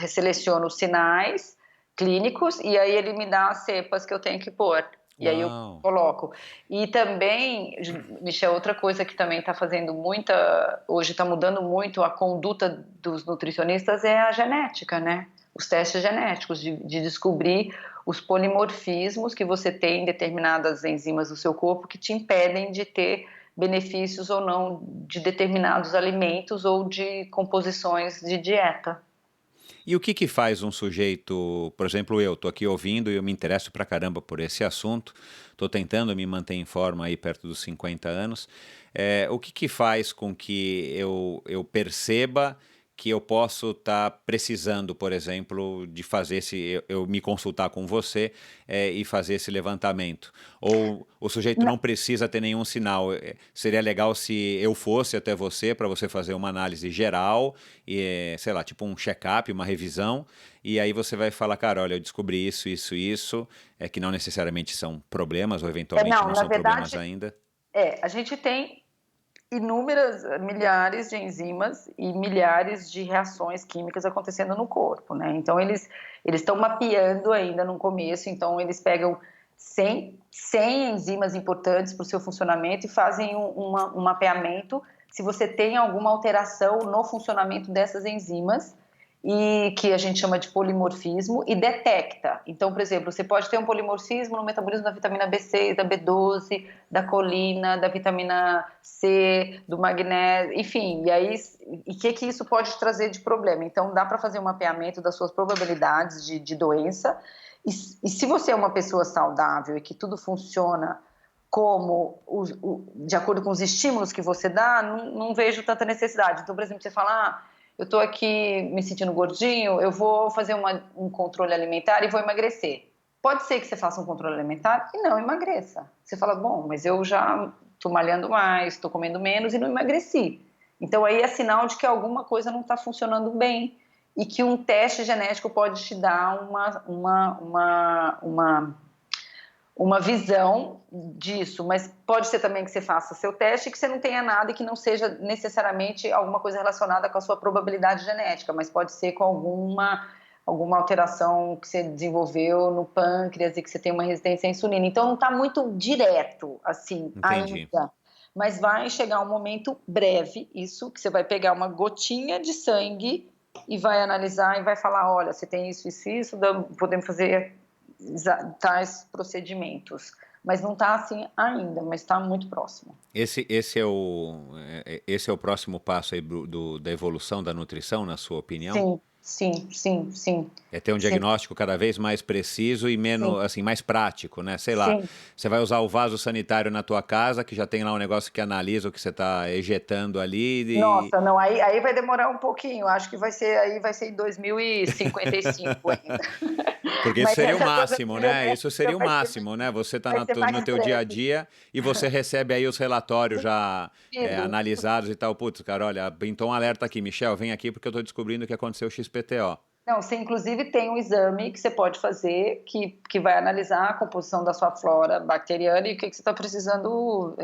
seleciono os sinais clínicos e aí ele me dá as cepas que eu tenho que pôr. E aí eu coloco. E também, Michel, outra coisa que também está hoje está mudando muito a conduta dos nutricionistas é a genética, né? Os testes genéticos, de descobrir os polimorfismos que você tem em determinadas enzimas do seu corpo que te impedem de ter benefícios ou não de determinados alimentos ou de composições de dieta. E o que faz um sujeito, por exemplo, eu estou aqui ouvindo e eu me interesso pra caramba por esse assunto, estou tentando me manter em forma aí perto dos 50 anos, o que faz com que eu perceba que eu posso estar precisando, por exemplo, de fazer eu me consultar com você e fazer esse levantamento? Ou o sujeito não precisa ter nenhum sinal? Seria legal se eu fosse até você para você fazer uma análise geral, e, sei lá, tipo um check-up, uma revisão, e aí você vai falar, cara, olha, eu descobri isso, que não necessariamente são problemas, ou eventualmente não são problemas ainda. A gente tem milhares de enzimas e milhares de reações químicas acontecendo no corpo, né? Então, eles estão mapeando ainda no começo, então eles pegam 100 enzimas importantes para o seu funcionamento e fazem um mapeamento se você tem alguma alteração no funcionamento dessas enzimas, e que a gente chama de polimorfismo, e detecta. Então, por exemplo, você pode ter um polimorfismo no metabolismo da vitamina B6, da B12, da colina, da vitamina C, do magnésio, enfim, e o que isso pode trazer de problema? Então, dá para fazer um mapeamento das suas probabilidades de doença E se você é uma pessoa saudável e que tudo funciona como de acordo com os estímulos que você dá, não vejo tanta necessidade. Então, por exemplo, você fala, eu estou aqui me sentindo gordinho, eu vou fazer um controle alimentar e vou emagrecer. Pode ser que você faça um controle alimentar e não emagreça. Você fala, bom, mas eu já estou malhando mais, estou comendo menos e não emagreci. Então, aí é sinal de que alguma coisa não está funcionando bem e que um teste genético pode te dar uma visão disso, mas pode ser também que você faça seu teste e que você não tenha nada e que não seja necessariamente alguma coisa relacionada com a sua probabilidade genética, mas pode ser com alguma alteração que você desenvolveu no pâncreas e que você tem uma resistência à insulina. Então, não está muito direto, assim, Entendi. ainda. Mas vai chegar um momento breve, isso, que você vai pegar uma gotinha de sangue e vai analisar e vai falar, olha, você tem isso, podemos fazer tais procedimentos. Mas não está assim ainda, mas está muito próximo. Esse é o próximo passo aí da evolução da nutrição, na sua opinião? Sim. É ter um diagnóstico cada vez mais preciso e menos, assim, mais prático, né? Sei lá, você vai usar o vaso sanitário na tua casa, que já tem lá um negócio que analisa o que você está ejetando ali. Nossa, não, aí vai demorar um pouquinho. Acho que vai ser em 2055 ainda. Porque isso seria o máximo, né? Isso seria o máximo, né? Você está no teu dia a dia e você recebe aí os relatórios já analisados e tal. Putz, cara, olha, pintou um alerta aqui. Michel, vem aqui porque eu estou descobrindo que aconteceu XPTO. Não, você inclusive tem um exame que você pode fazer que vai analisar a composição da sua flora bacteriana e o que você está precisando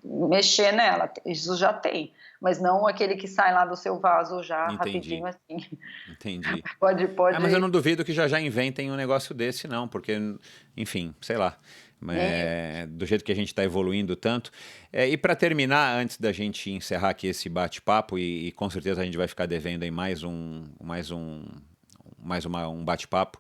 mexer nela. Isso já tem, mas não aquele que sai lá do seu vaso já rapidinho assim. Entendi. Pode. Mas eu não duvido que já inventem um negócio desse, não, porque, enfim, sei lá. Do jeito que a gente está evoluindo tanto. E para terminar, antes da gente encerrar aqui esse bate-papo, e com certeza a gente vai ficar devendo aí mais um bate-papo.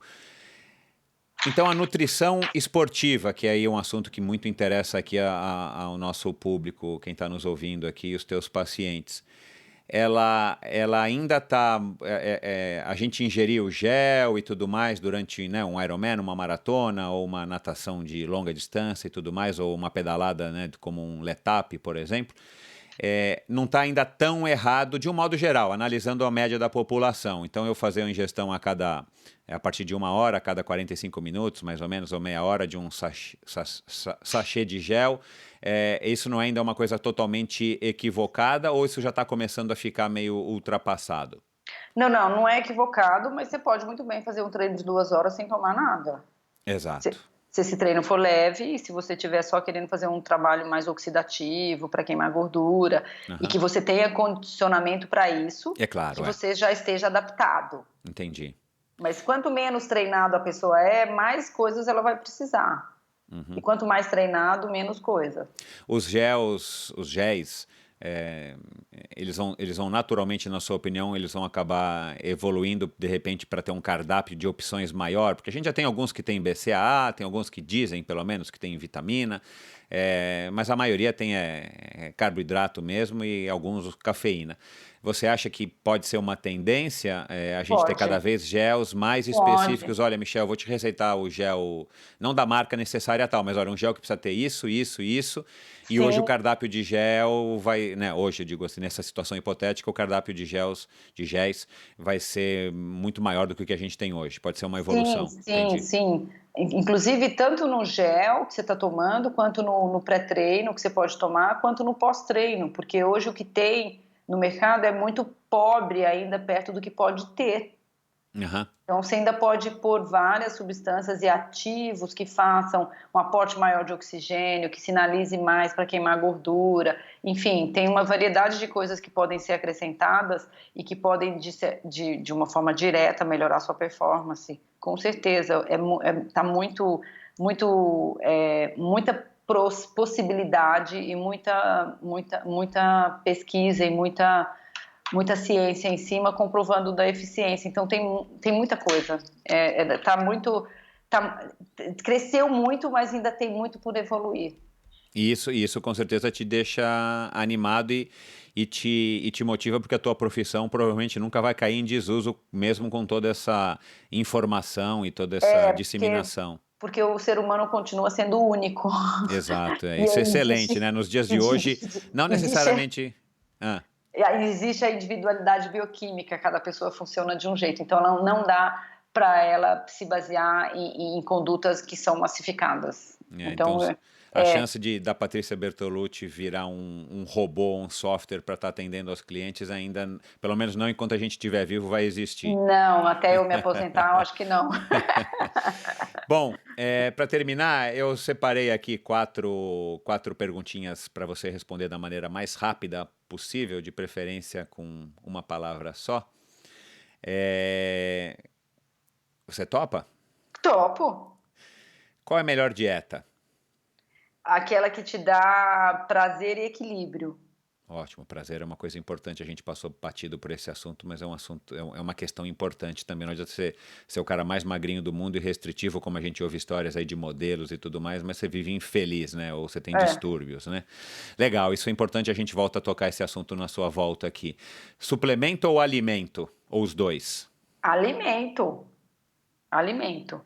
Então, a nutrição esportiva, que é aí um assunto que muito interessa aqui ao nosso público, quem está nos ouvindo aqui, os teus pacientes. Ela ainda está... a gente ingeriu gel e tudo mais durante, né, um Ironman, uma maratona, ou uma natação de longa distância e tudo mais, ou uma pedalada, né, como um Letap, por exemplo. Não está ainda tão errado, de um modo geral, analisando a média da população. Então, eu fazer uma ingestão a partir de 1 hora, a cada 45 minutos, mais ou menos, ou meia hora, de um sachê de gel. Isso não é ainda uma coisa totalmente equivocada, ou isso já está começando a ficar meio ultrapassado? Não é equivocado, mas você pode muito bem fazer um treino de 2 horas sem tomar nada. Exato. Se esse treino for leve e se você estiver só querendo fazer um trabalho mais oxidativo para queimar gordura e que você tenha condicionamento para isso, que você já esteja adaptado. Entendi. Mas quanto menos treinado a pessoa mais coisas ela vai precisar. E quanto mais treinado, menos coisa. Os géis, eles vão naturalmente, na sua opinião, eles vão acabar evoluindo, de repente, para ter um cardápio de opções maior? Porque a gente já tem alguns que tem BCAA, tem alguns que dizem, pelo menos, que tem vitamina, mas a maioria tem carboidrato mesmo e alguns cafeína. Você acha que pode ser uma tendência a gente ter cada vez gels mais específicos? Olha, Michel, eu vou te receitar o gel, não da marca necessária tal, mas olha, um gel que precisa ter isso. E hoje o cardápio de gel vai, né, hoje eu digo assim, nessa situação hipotética, o cardápio de géis vai ser muito maior do que o que a gente tem hoje. Pode ser uma evolução. Sim. Inclusive, tanto no gel que você está tomando, quanto no pré-treino que você pode tomar, quanto no pós-treino, porque hoje o que tem no mercado é muito pobre ainda perto do que pode ter. Então, você ainda pode pôr várias substâncias e ativos que façam um aporte maior de oxigênio, que sinalize mais para queimar gordura. Enfim, tem uma variedade de coisas que podem ser acrescentadas e que podem, de uma forma direta, melhorar a sua performance. Com certeza, tá muita possibilidade e muita pesquisa e muita ciência em cima comprovando da eficiência. Então tem muita coisa. Cresceu muito, mas ainda tem muito por evoluir. E isso com certeza te deixa animado e te motiva, porque a tua profissão provavelmente nunca vai cair em desuso, mesmo com toda essa informação e toda essa É, porque, disseminação. porque o ser humano continua sendo único. Exato, E isso é aí excelente, né? Nos dias de hoje, não existe, necessariamente. Ah, e aí existe a individualidade bioquímica, cada pessoa funciona de um jeito, então não dá para ela se basear em condutas que são massificadas. então Então, a chance da Patrícia Bertolucci virar um robô, um software para estar atendendo aos clientes ainda, pelo menos não enquanto a gente estiver vivo, vai existir. não, até eu me aposentar, eu acho que não. Bom, para terminar, eu separei aqui quatro perguntinhas para você responder da maneira mais rápida possível, de preferência com uma palavra só. É, Você topa? Topo. Qual é a melhor dieta? Aquela que te dá prazer e equilíbrio. Ótimo, prazer é uma coisa importante. A gente passou batido por esse assunto, mas é um assunto, é uma questão importante também. Não adianta você ser o cara mais magrinho do mundo e restritivo, como a gente ouve histórias aí de modelos e tudo mais, mas você vive infeliz, né? Ou você tem É, distúrbios, né? Legal, isso é importante. A gente volta a tocar esse assunto na sua volta aqui. Suplemento ou alimento? Ou os dois? alimento, alimento.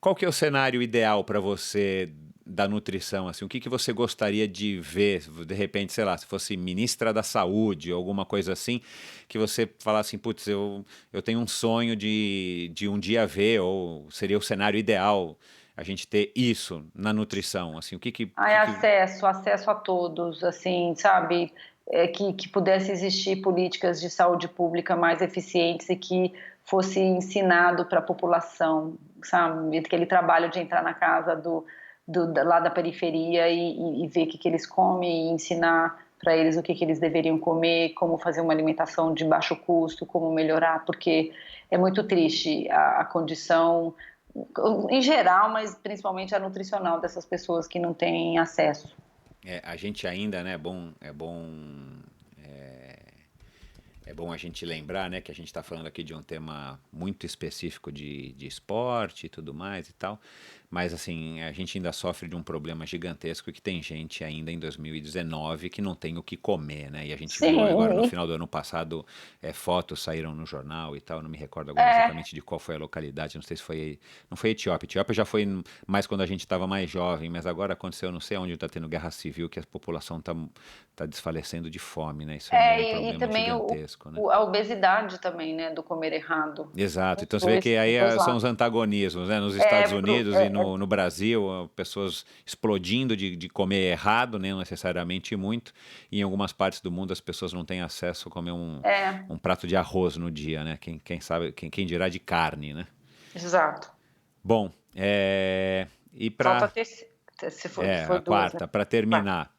Qual que é o cenário ideal para você da nutrição, assim? O que você gostaria de ver, de repente, sei lá, se fosse ministra da saúde ou alguma coisa assim, que você falasse assim, putz, eu tenho um sonho de um dia ver, ou seria o cenário ideal a gente ter isso na nutrição, assim, o que que... Ai, acesso a todos, assim, sabe? Que pudesse existir políticas de saúde pública mais eficientes e que fosse ensinado para a população, sabe? Aquele trabalho de entrar na casa lá da periferia e ver o que eles comem e ensinar para eles o que eles deveriam comer, como fazer uma alimentação de baixo custo, como melhorar, porque é muito triste a condição em geral, mas principalmente a nutricional dessas pessoas que não têm acesso. A gente ainda, né, é bom a gente lembrar, né, que a gente está falando aqui de um tema muito específico de esporte e tudo mais e tal, mas assim, a gente ainda sofre de um problema gigantesco que tem gente ainda em 2019 que não tem o que comer, né? E a gente viu agora no Sim, final do ano passado, fotos saíram no jornal e tal, não me recordo agora é, exatamente de qual foi a localidade, não sei se foi, não foi Etiópia, Etiópia já foi mais quando a gente estava mais jovem, mas agora aconteceu, não sei onde está tendo guerra civil, que a população tá desfalecendo de fome, né? Isso ainda é um e problema também gigantesco, né? a obesidade também, né, do comer errado. Exato, então você vê que Os aí dois são os lados. antagonismos, né? Nos É, Estados Unidos e no Brasil, pessoas explodindo de comer errado, né? Não necessariamente muito, e em algumas partes do mundo as pessoas não têm acesso a comer é, um prato de arroz no dia, né? Quem sabe, quem dirá de carne, né? exato. Bom, e Falta para ter, se for a duas, né? quarta, para Vai. terminar,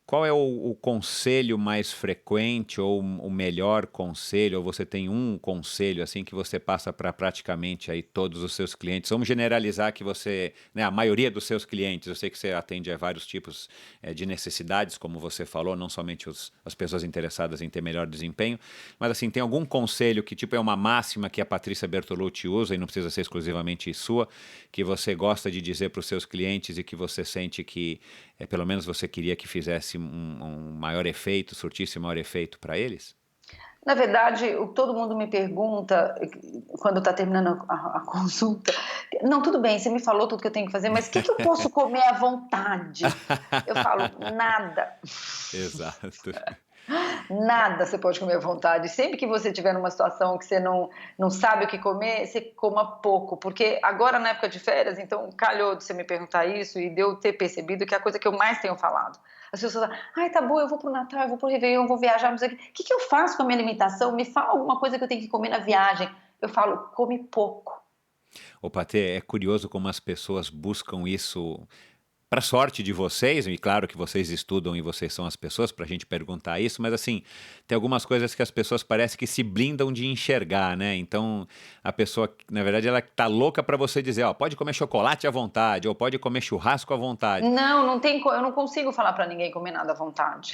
qual é o conselho mais frequente ou o melhor conselho? Ou você tem um conselho assim que você passa para praticamente aí todos os seus clientes? Vamos generalizar que você, né, a maioria dos seus clientes, eu sei que você atende a vários tipos de necessidades, como você falou, não somente as pessoas interessadas em ter melhor desempenho, mas assim, tem algum conselho que tipo é uma máxima que a Patrícia Bertolucci usa e não precisa ser exclusivamente sua, que você gosta de dizer para os seus clientes e que você sente que pelo menos você queria que fizesse um maior efeito, surtisse um maior efeito para eles? Na verdade, todo mundo me pergunta, quando está terminando a consulta, não, tudo bem, você me falou tudo que eu tenho que fazer, mas o que eu posso comer à vontade? Eu falo, nada. Exato. Nada você pode comer à vontade. Sempre que você estiver numa situação que você não sabe o que comer, você coma pouco. Porque agora, na época de férias, então calhou de você me perguntar isso e de eu ter percebido que é a coisa que eu mais tenho falado. As pessoas falam, ai, tá bom, eu vou pro Natal, eu vou pro Réveillon, eu vou viajar, não sei o quê. O que eu faço com a minha alimentação? Me fala alguma coisa que eu tenho que comer na viagem. Eu falo, come pouco. Ô, Patê, é curioso como as pessoas buscam isso. Para sorte de vocês, e claro que vocês estudam e vocês são as pessoas para a gente perguntar isso, mas assim, tem algumas coisas que as pessoas parecem que se blindam de enxergar, né? Então, a pessoa, na verdade, ela tá louca para você dizer, ó, pode comer chocolate à vontade, ou pode comer churrasco à vontade. Não tem, eu não consigo falar para ninguém comer nada à vontade.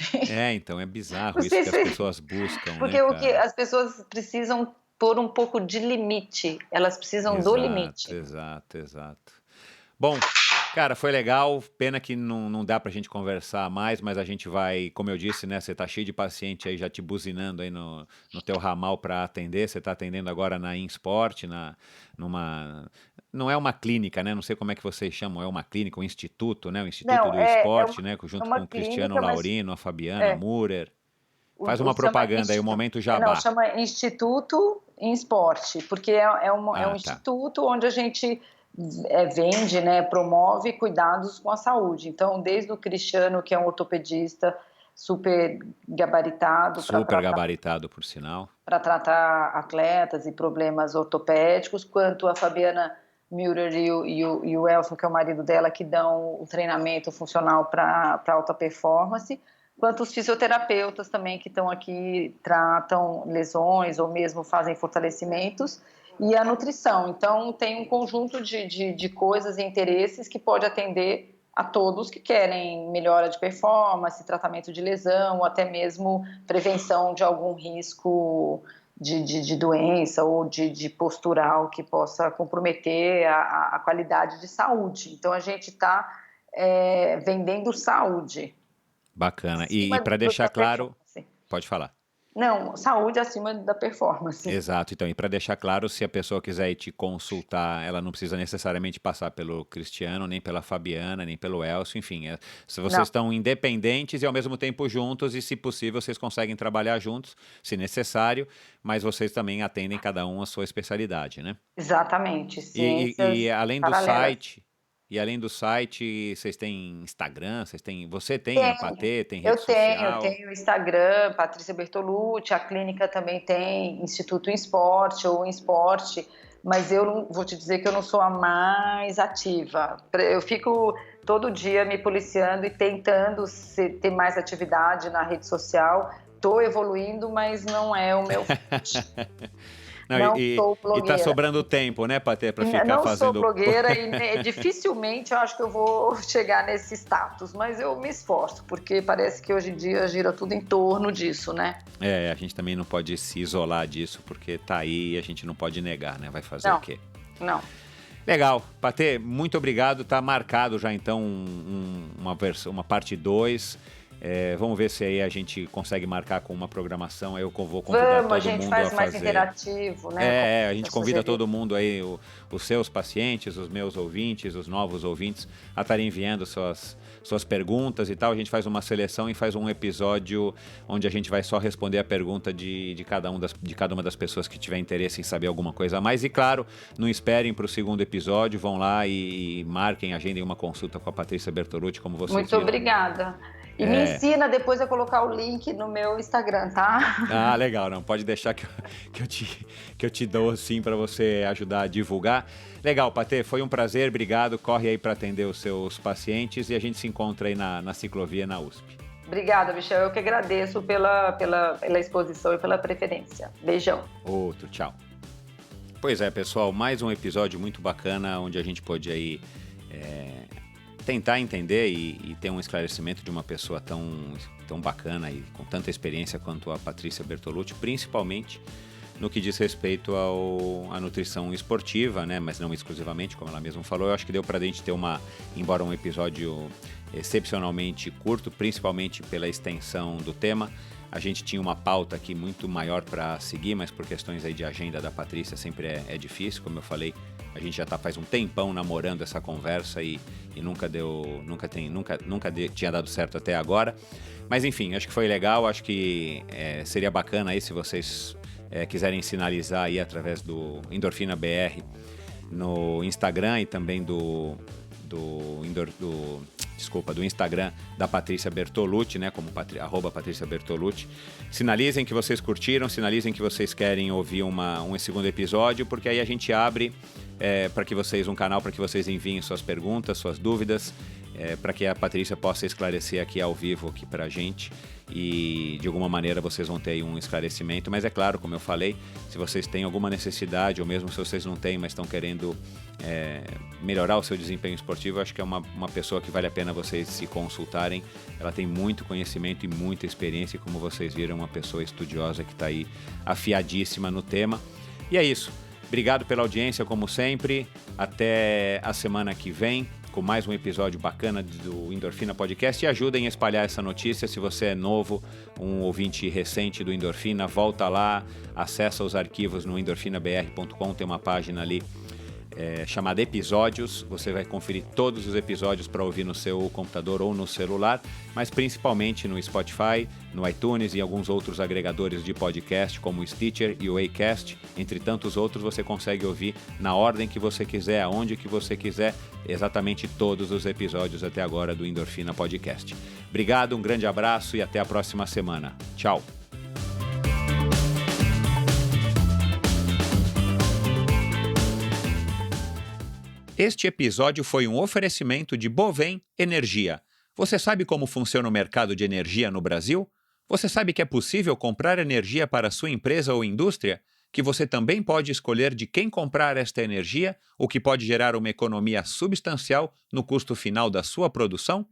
Então é bizarro Não isso sei que as se pessoas buscam, né, porque o que cara? as pessoas precisam pôr um pouco de limite, elas precisam do Exato, limite. exato, exato. Bom, Cara, foi legal, pena que não dá pra gente conversar mais, mas a gente vai, como eu disse, né, você tá cheio de paciente aí já te buzinando aí no teu ramal pra atender, você tá atendendo agora na InSport, numa, não é uma clínica, né, não sei como é que vocês chamam, é uma clínica, um instituto, né, o Instituto Não, do Esporte, né, é junto uma com o Cristiano clínica, mas Laurino, a Fabiana é, Murer. Faz uma chama propaganda aí, o momento jabá. chama Instituto em Esporte, porque é um Ah, tá. instituto onde a gente vende, né, promove cuidados com a saúde. Então, desde o Cristiano, que é um ortopedista super gabaritado Super gabaritado, por sinal. para tratar atletas e problemas ortopédicos, quanto a Fabiana Müller e o Elson, que é o marido dela, que dão o treinamento funcional para alta performance, quanto os fisioterapeutas também que estão aqui, tratam lesões ou mesmo fazem fortalecimentos, e a nutrição. Então, tem um conjunto de coisas e interesses que pode atender a todos que querem melhora de performance, tratamento de lesão, ou até mesmo prevenção de algum risco de doença ou de postural que possa comprometer a qualidade de saúde. Então, a gente está vendendo saúde. Bacana. E para deixar claro, pode falar. Não, saúde acima da performance. Exato. Então, e para deixar claro, se a pessoa quiser ir te consultar, ela não precisa necessariamente passar pelo Cristiano, nem pela Fabiana, nem pelo Elcio, enfim. Se vocês estão independentes e ao mesmo tempo juntos, e se possível, vocês conseguem trabalhar juntos, se necessário, mas vocês também atendem cada um a sua especialidade, né? Exatamente. E além do paralelas. site... E além do site, vocês têm Instagram? Você tem a Patê, tem rede social? Eu tenho Instagram, Patrícia Bertolucci, a clínica também tem Instituto em Esporte ou em Esporte, mas eu não, vou te dizer que eu não sou a mais ativa. Eu fico todo dia me policiando e tentando ter mais atividade na rede social. Estou evoluindo, mas não é o meu forte. Não sou blogueira. E tá sobrando tempo, né, Patê, para ficar não fazendo... Não sou blogueira e dificilmente eu acho que eu vou chegar nesse status, mas eu me esforço, porque parece que hoje em dia gira tudo em torno disso, né? A gente também não pode se isolar disso, porque tá aí e a gente não pode negar, né? Vai fazer o quê? Não. Legal. Patê, muito obrigado. Tá marcado já, então, uma parte 2. Vamos ver se aí a gente consegue marcar com uma programação. Aí eu vou convidar todo mundo a fazer. A gente faz mais interativo, né? A gente convida todo mundo aí, os seus pacientes, os meus ouvintes, os novos ouvintes, a estarem enviando suas perguntas e tal. A gente faz uma seleção e faz um episódio onde a gente vai só responder a pergunta de cada uma das pessoas que tiver interesse em saber alguma coisa a mais. E claro, não esperem para o segundo episódio, vão lá e marquem, agendem uma consulta com a Patrícia Bertolucci, como vocês Muito viram. Obrigada. E me ensina depois a colocar o link no meu Instagram, tá? Ah, legal, não pode deixar que eu te dou sim para você ajudar a divulgar. Legal, Patê, foi um prazer, obrigado. Corre aí para atender os seus pacientes e a gente se encontra aí na ciclovia na USP. Obrigada, Michel. Eu que agradeço pela exposição e pela preferência. Beijão. Outro, tchau. Pois é, pessoal, mais um episódio muito bacana onde a gente pôde aí tentar entender e ter um esclarecimento de uma pessoa tão bacana e com tanta experiência quanto a Patrícia Bertolucci, principalmente no que diz respeito à nutrição esportiva, né? Mas não exclusivamente, como ela mesma falou. Eu acho que deu para a gente ter embora um episódio excepcionalmente curto, principalmente pela extensão do tema. A gente tinha uma pauta aqui muito maior para seguir, mas por questões aí de agenda da Patrícia sempre é difícil, como eu falei. A gente já faz um tempão namorando essa conversa e nunca tinha dado certo até agora. Mas enfim, acho que foi legal, acho que seria bacana aí se vocês quiserem sinalizar aí através do Endorfina BR no Instagram e também do Instagram da Patrícia Bertolucci, né, como @Patrícia Bertolucci. Sinalizem que vocês curtiram, sinalizem que vocês querem ouvir um segundo episódio, porque aí a gente abre para que vocês um canal para que vocês enviem suas perguntas, suas dúvidas, para que a Patrícia possa esclarecer aqui ao vivo aqui para a gente e de alguma maneira vocês vão ter aí um esclarecimento. Mas é claro, como eu falei, se vocês têm alguma necessidade ou mesmo se vocês não têm, mas estão querendo melhorar o seu desempenho esportivo, acho que é uma pessoa que vale a pena vocês se consultarem. Ela tem muito conhecimento e muita experiência e, como vocês viram, uma pessoa estudiosa que está aí afiadíssima no tema. E é isso. Obrigado pela audiência, como sempre. Até a semana que vem, com mais um episódio bacana do Endorfina Podcast. E ajudem a espalhar essa notícia. Se você é novo, um ouvinte recente do Endorfina, volta lá, acessa os arquivos no endorfinabr.com, tem uma página ali chamada Episódios. Você vai conferir todos os episódios para ouvir no seu computador ou no celular, mas principalmente no Spotify, no iTunes e alguns outros agregadores de podcast, como o Stitcher e o Acast. Entre tantos outros, você consegue ouvir na ordem que você quiser, aonde que você quiser, exatamente todos os episódios até agora do Endorfina Podcast. Obrigado, um grande abraço e até a próxima semana. Tchau! Este episódio foi um oferecimento de Bovem Energia. Você sabe como funciona o mercado de energia no Brasil? Você sabe que é possível comprar energia para sua empresa ou indústria? Que você também pode escolher de quem comprar esta energia, o que pode gerar uma economia substancial no custo final da sua produção?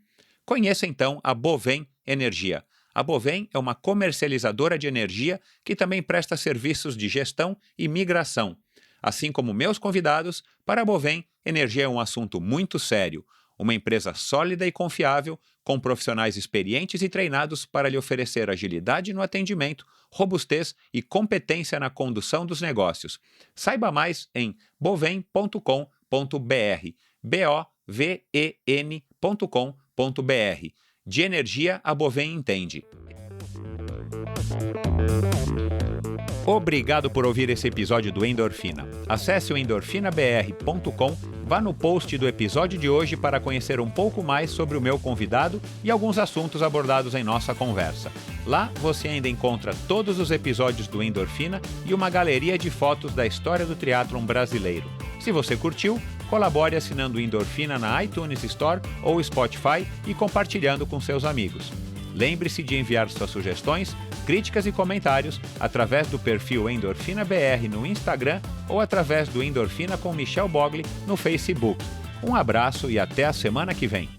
Conheça então a Bovem Energia. A Bovem é uma comercializadora de energia que também presta serviços de gestão e migração. Assim como meus convidados, para a Bovem, energia é um assunto muito sério. Uma empresa sólida e confiável, com profissionais experientes e treinados para lhe oferecer agilidade no atendimento, robustez e competência na condução dos negócios. Saiba mais em bovem.com.br, boven.com.br. De energia, a Bovem entende. Obrigado por ouvir esse episódio do Endorfina. Acesse o endorfinabr.com, vá no post do episódio de hoje para conhecer um pouco mais sobre o meu convidado e alguns assuntos abordados em nossa conversa. Lá você ainda encontra todos os episódios do Endorfina e uma galeria de fotos da história do triatlon brasileiro. Se você curtiu, colabore assinando o Endorfina na iTunes Store ou Spotify e compartilhando com seus amigos. Lembre-se de enviar suas sugestões, críticas e comentários através do perfil Endorfina BR no Instagram ou através do Endorfina com Michel Bogli no Facebook. Um abraço e até a semana que vem.